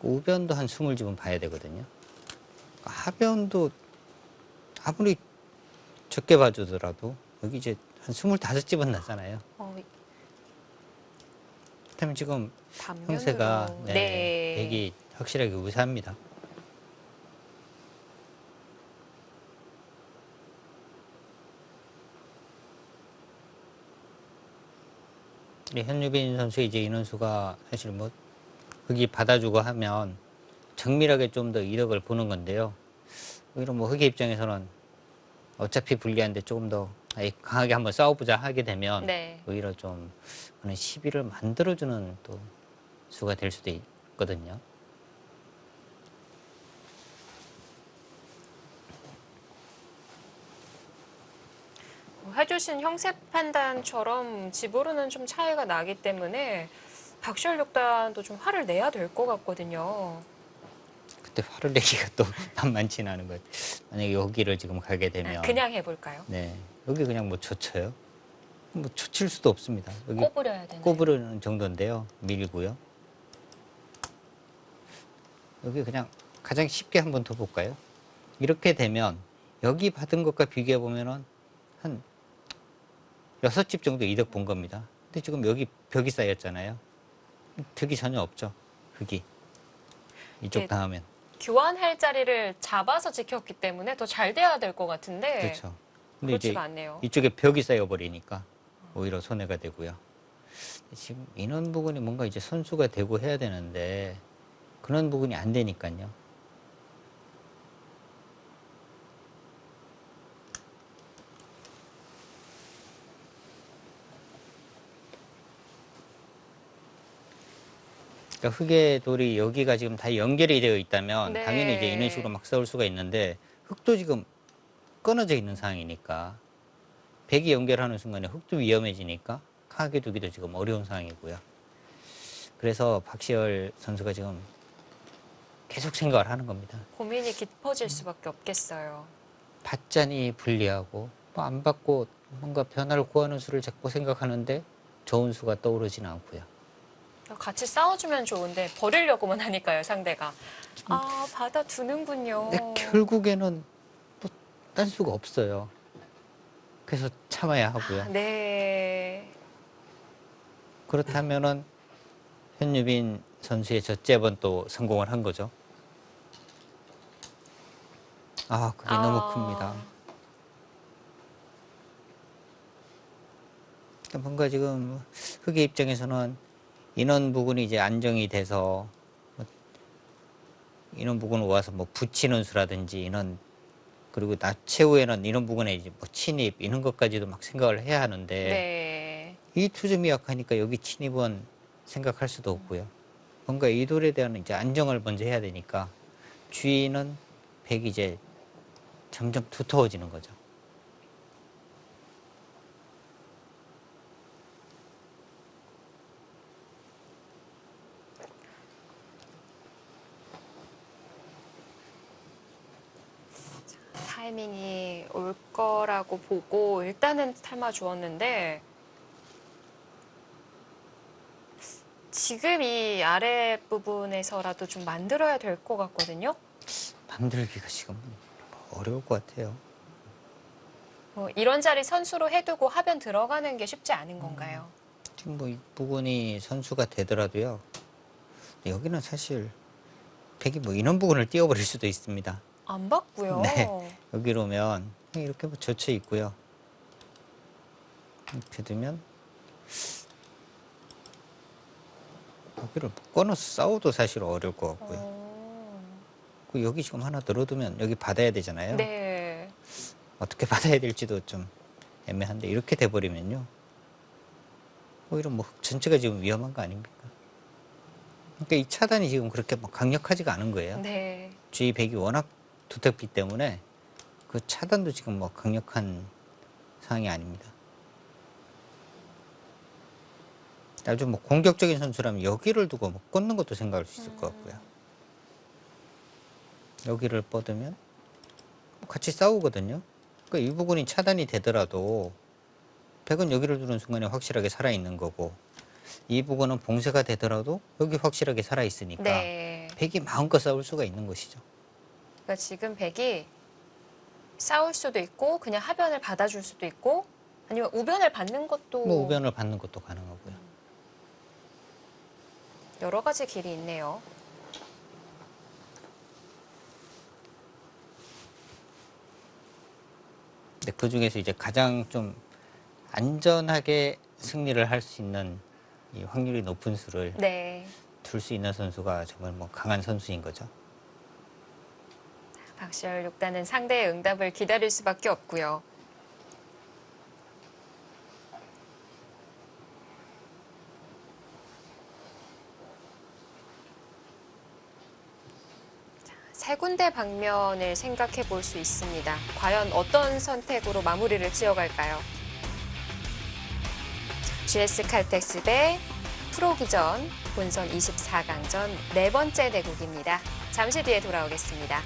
우변도 한 20집은 봐야 되거든요. 하변도 아무리 적게 봐주더라도 여기 이제 한 25집은 나잖아요. 그렇다면 지금 단면으로. 형세가 네. 백이 확실하게 우세합니다. 현유빈 선수의 이제 인원수가 사실 뭐 흑이 받아주고 하면 정밀하게 좀 더 이득을 보는 건데요. 오히려 뭐 흑의 입장에서는 어차피 불리한데 조금 더 강하게 한번 싸워보자 하게 되면 네. 오히려 좀 그런 시비를 만들어주는 또 수가 될 수도 있거든요. 해주신 형세 판단처럼 집으로는 좀 차이가 나기 때문에 박시열 6단도 좀 화를 내야 될 것 같거든요. 그때 화를 내기가 또 만만치는 않은 것 같아요. 만약에 여기를 지금 가게 되면 그냥 해볼까요? 네, 여기 그냥 뭐 젖혀요. 뭐 젖힐 수도 없습니다. 여기 꼬부려야 되나요? 꼬부르는 정도인데요. 밀고요. 여기 그냥 가장 쉽게 한번 더 볼까요? 이렇게 되면 여기 받은 것과 비교해 보면은 한 6집 정도 이득 본 겁니다. 근데 지금 여기 벽이 쌓였잖아요. 득이 전혀 없죠. 흙이. 이쪽 네. 당하면. 교환할 자리를 잡아서 지켰기 때문에 더 잘 돼야 될 것 같은데 그렇죠. 근데 이제 그렇지가 않네요. 이쪽에 벽이 쌓여버리니까 오히려 손해가 되고요. 지금 이런 부분이 뭔가 이제 선수가 되고 해야 되는데 그런 부분이 안 되니까요. 그러니까 흑의 돌이 여기가 지금 다 연결이 되어 있다면 네. 당연히 이제 이런 식으로 막 싸울 수가 있는데 흑도 지금 끊어져 있는 상황이니까 백이 연결하는 순간에 흑도 위험해지니까 강하게 두기도 지금 어려운 상황이고요. 그래서 박시열 선수가 지금 계속 생각을 하는 겁니다. 고민이 깊어질 수밖에 없겠어요. 받자니 불리하고 뭐 안 받고 뭔가 변화를 구하는 수를 자꾸 생각하는데 좋은 수가 떠오르지는 않고요. 같이 싸워주면 좋은데 버리려고만 하니까요, 상대가. 아, 받아두는군요. 근데 결국에는 뭐 딴 수가 없어요. 그래서 참아야 하고요. 네. 그렇다면은 현유빈 선수의 첫째번 또 성공을 한 거죠. 아, 그게 너무 큽니다. 그러니까 뭔가 지금 흑의 입장에서는 인원 부분이 이제 안정이 돼서 뭐 인원 부분을 와서 뭐 붙이는 수라든지 인원 그리고 최후에는 이런 부분에 이제 뭐 침입 이런 것까지도 막 생각을 해야 하는데 네. 이 투점이 약하니까 여기 침입은 생각할 수도 없고요. 뭔가 이 돌에 대한 이제 안정을 먼저 해야 되니까 주인은 백이 이제 점점 두터워지는 거죠. 타이밍이 올 거라고 보고 일단은 삶아 주었는데 지금 이 아랫부분에서라도 좀 만들어야 될 것 같거든요. 만들기가 지금 어려울 것 같아요. 이런 자리 선수로 해두고 하변 들어가는 게 쉽지 않은 건가요? 지금 뭐 이 부분이 선수가 되더라도요. 여기는 사실 백이 뭐 이런 부분을 띄워버릴 수도 있습니다. 안 받고요. 네. 여기로 오면 이렇게 뭐 젖혀 있고요. 이렇게 되면 여기를 꺼내서 싸워도 사실 어려울 것 같고요. 그 여기 지금 하나 들어두면 여기 받아야 되잖아요. 네. 어떻게 받아야 될지도 좀 애매한데 이렇게 돼버리면요. 오히려 뭐 전체가 지금 위험한 거 아닙니까? 그러니까 이 차단이 지금 그렇게 뭐 강력하지가 않은 거예요. 네. G100이 워낙 두텁기 때문에 그 차단도 지금 뭐 강력한 상황이 아닙니다. 아주 뭐 공격적인 선수라면 여기를 두고 뭐 꽂는 것도 생각할 수 있을 것 같고요. 여기를 뻗으면 같이 싸우거든요. 그러니까 이 부분이 차단이 되더라도 백은 여기를 두는 순간에 확실하게 살아있는 거고 이 부분은 봉쇄가 되더라도 여기 확실하게 살아있으니까 네. 백이 마음껏 싸울 수가 있는 것이죠. 그러니까 지금 백이 싸울 수도 있고 그냥 하변을 받아줄 수도 있고 아니면 우변을 받는 것도 뭐 우변을 받는 것도 가능하고요. 여러 가지 길이 있네요. 근데 그 중에서 이제 가장 좀 안전하게 승리를 할 수 있는 이 확률이 높은 수를 네. 둘 수 있는 선수가 정말 뭐 강한 선수인 거죠. 박시열 6단은 상대의 응답을 기다릴 수밖에 없고요. 세 군데 방면을 생각해 볼 수 있습니다. 과연 어떤 선택으로 마무리를 지어갈까요? GS 칼텍스 대 프로기전 본선 24강전 네 번째 대국입니다. 잠시 뒤에 돌아오겠습니다.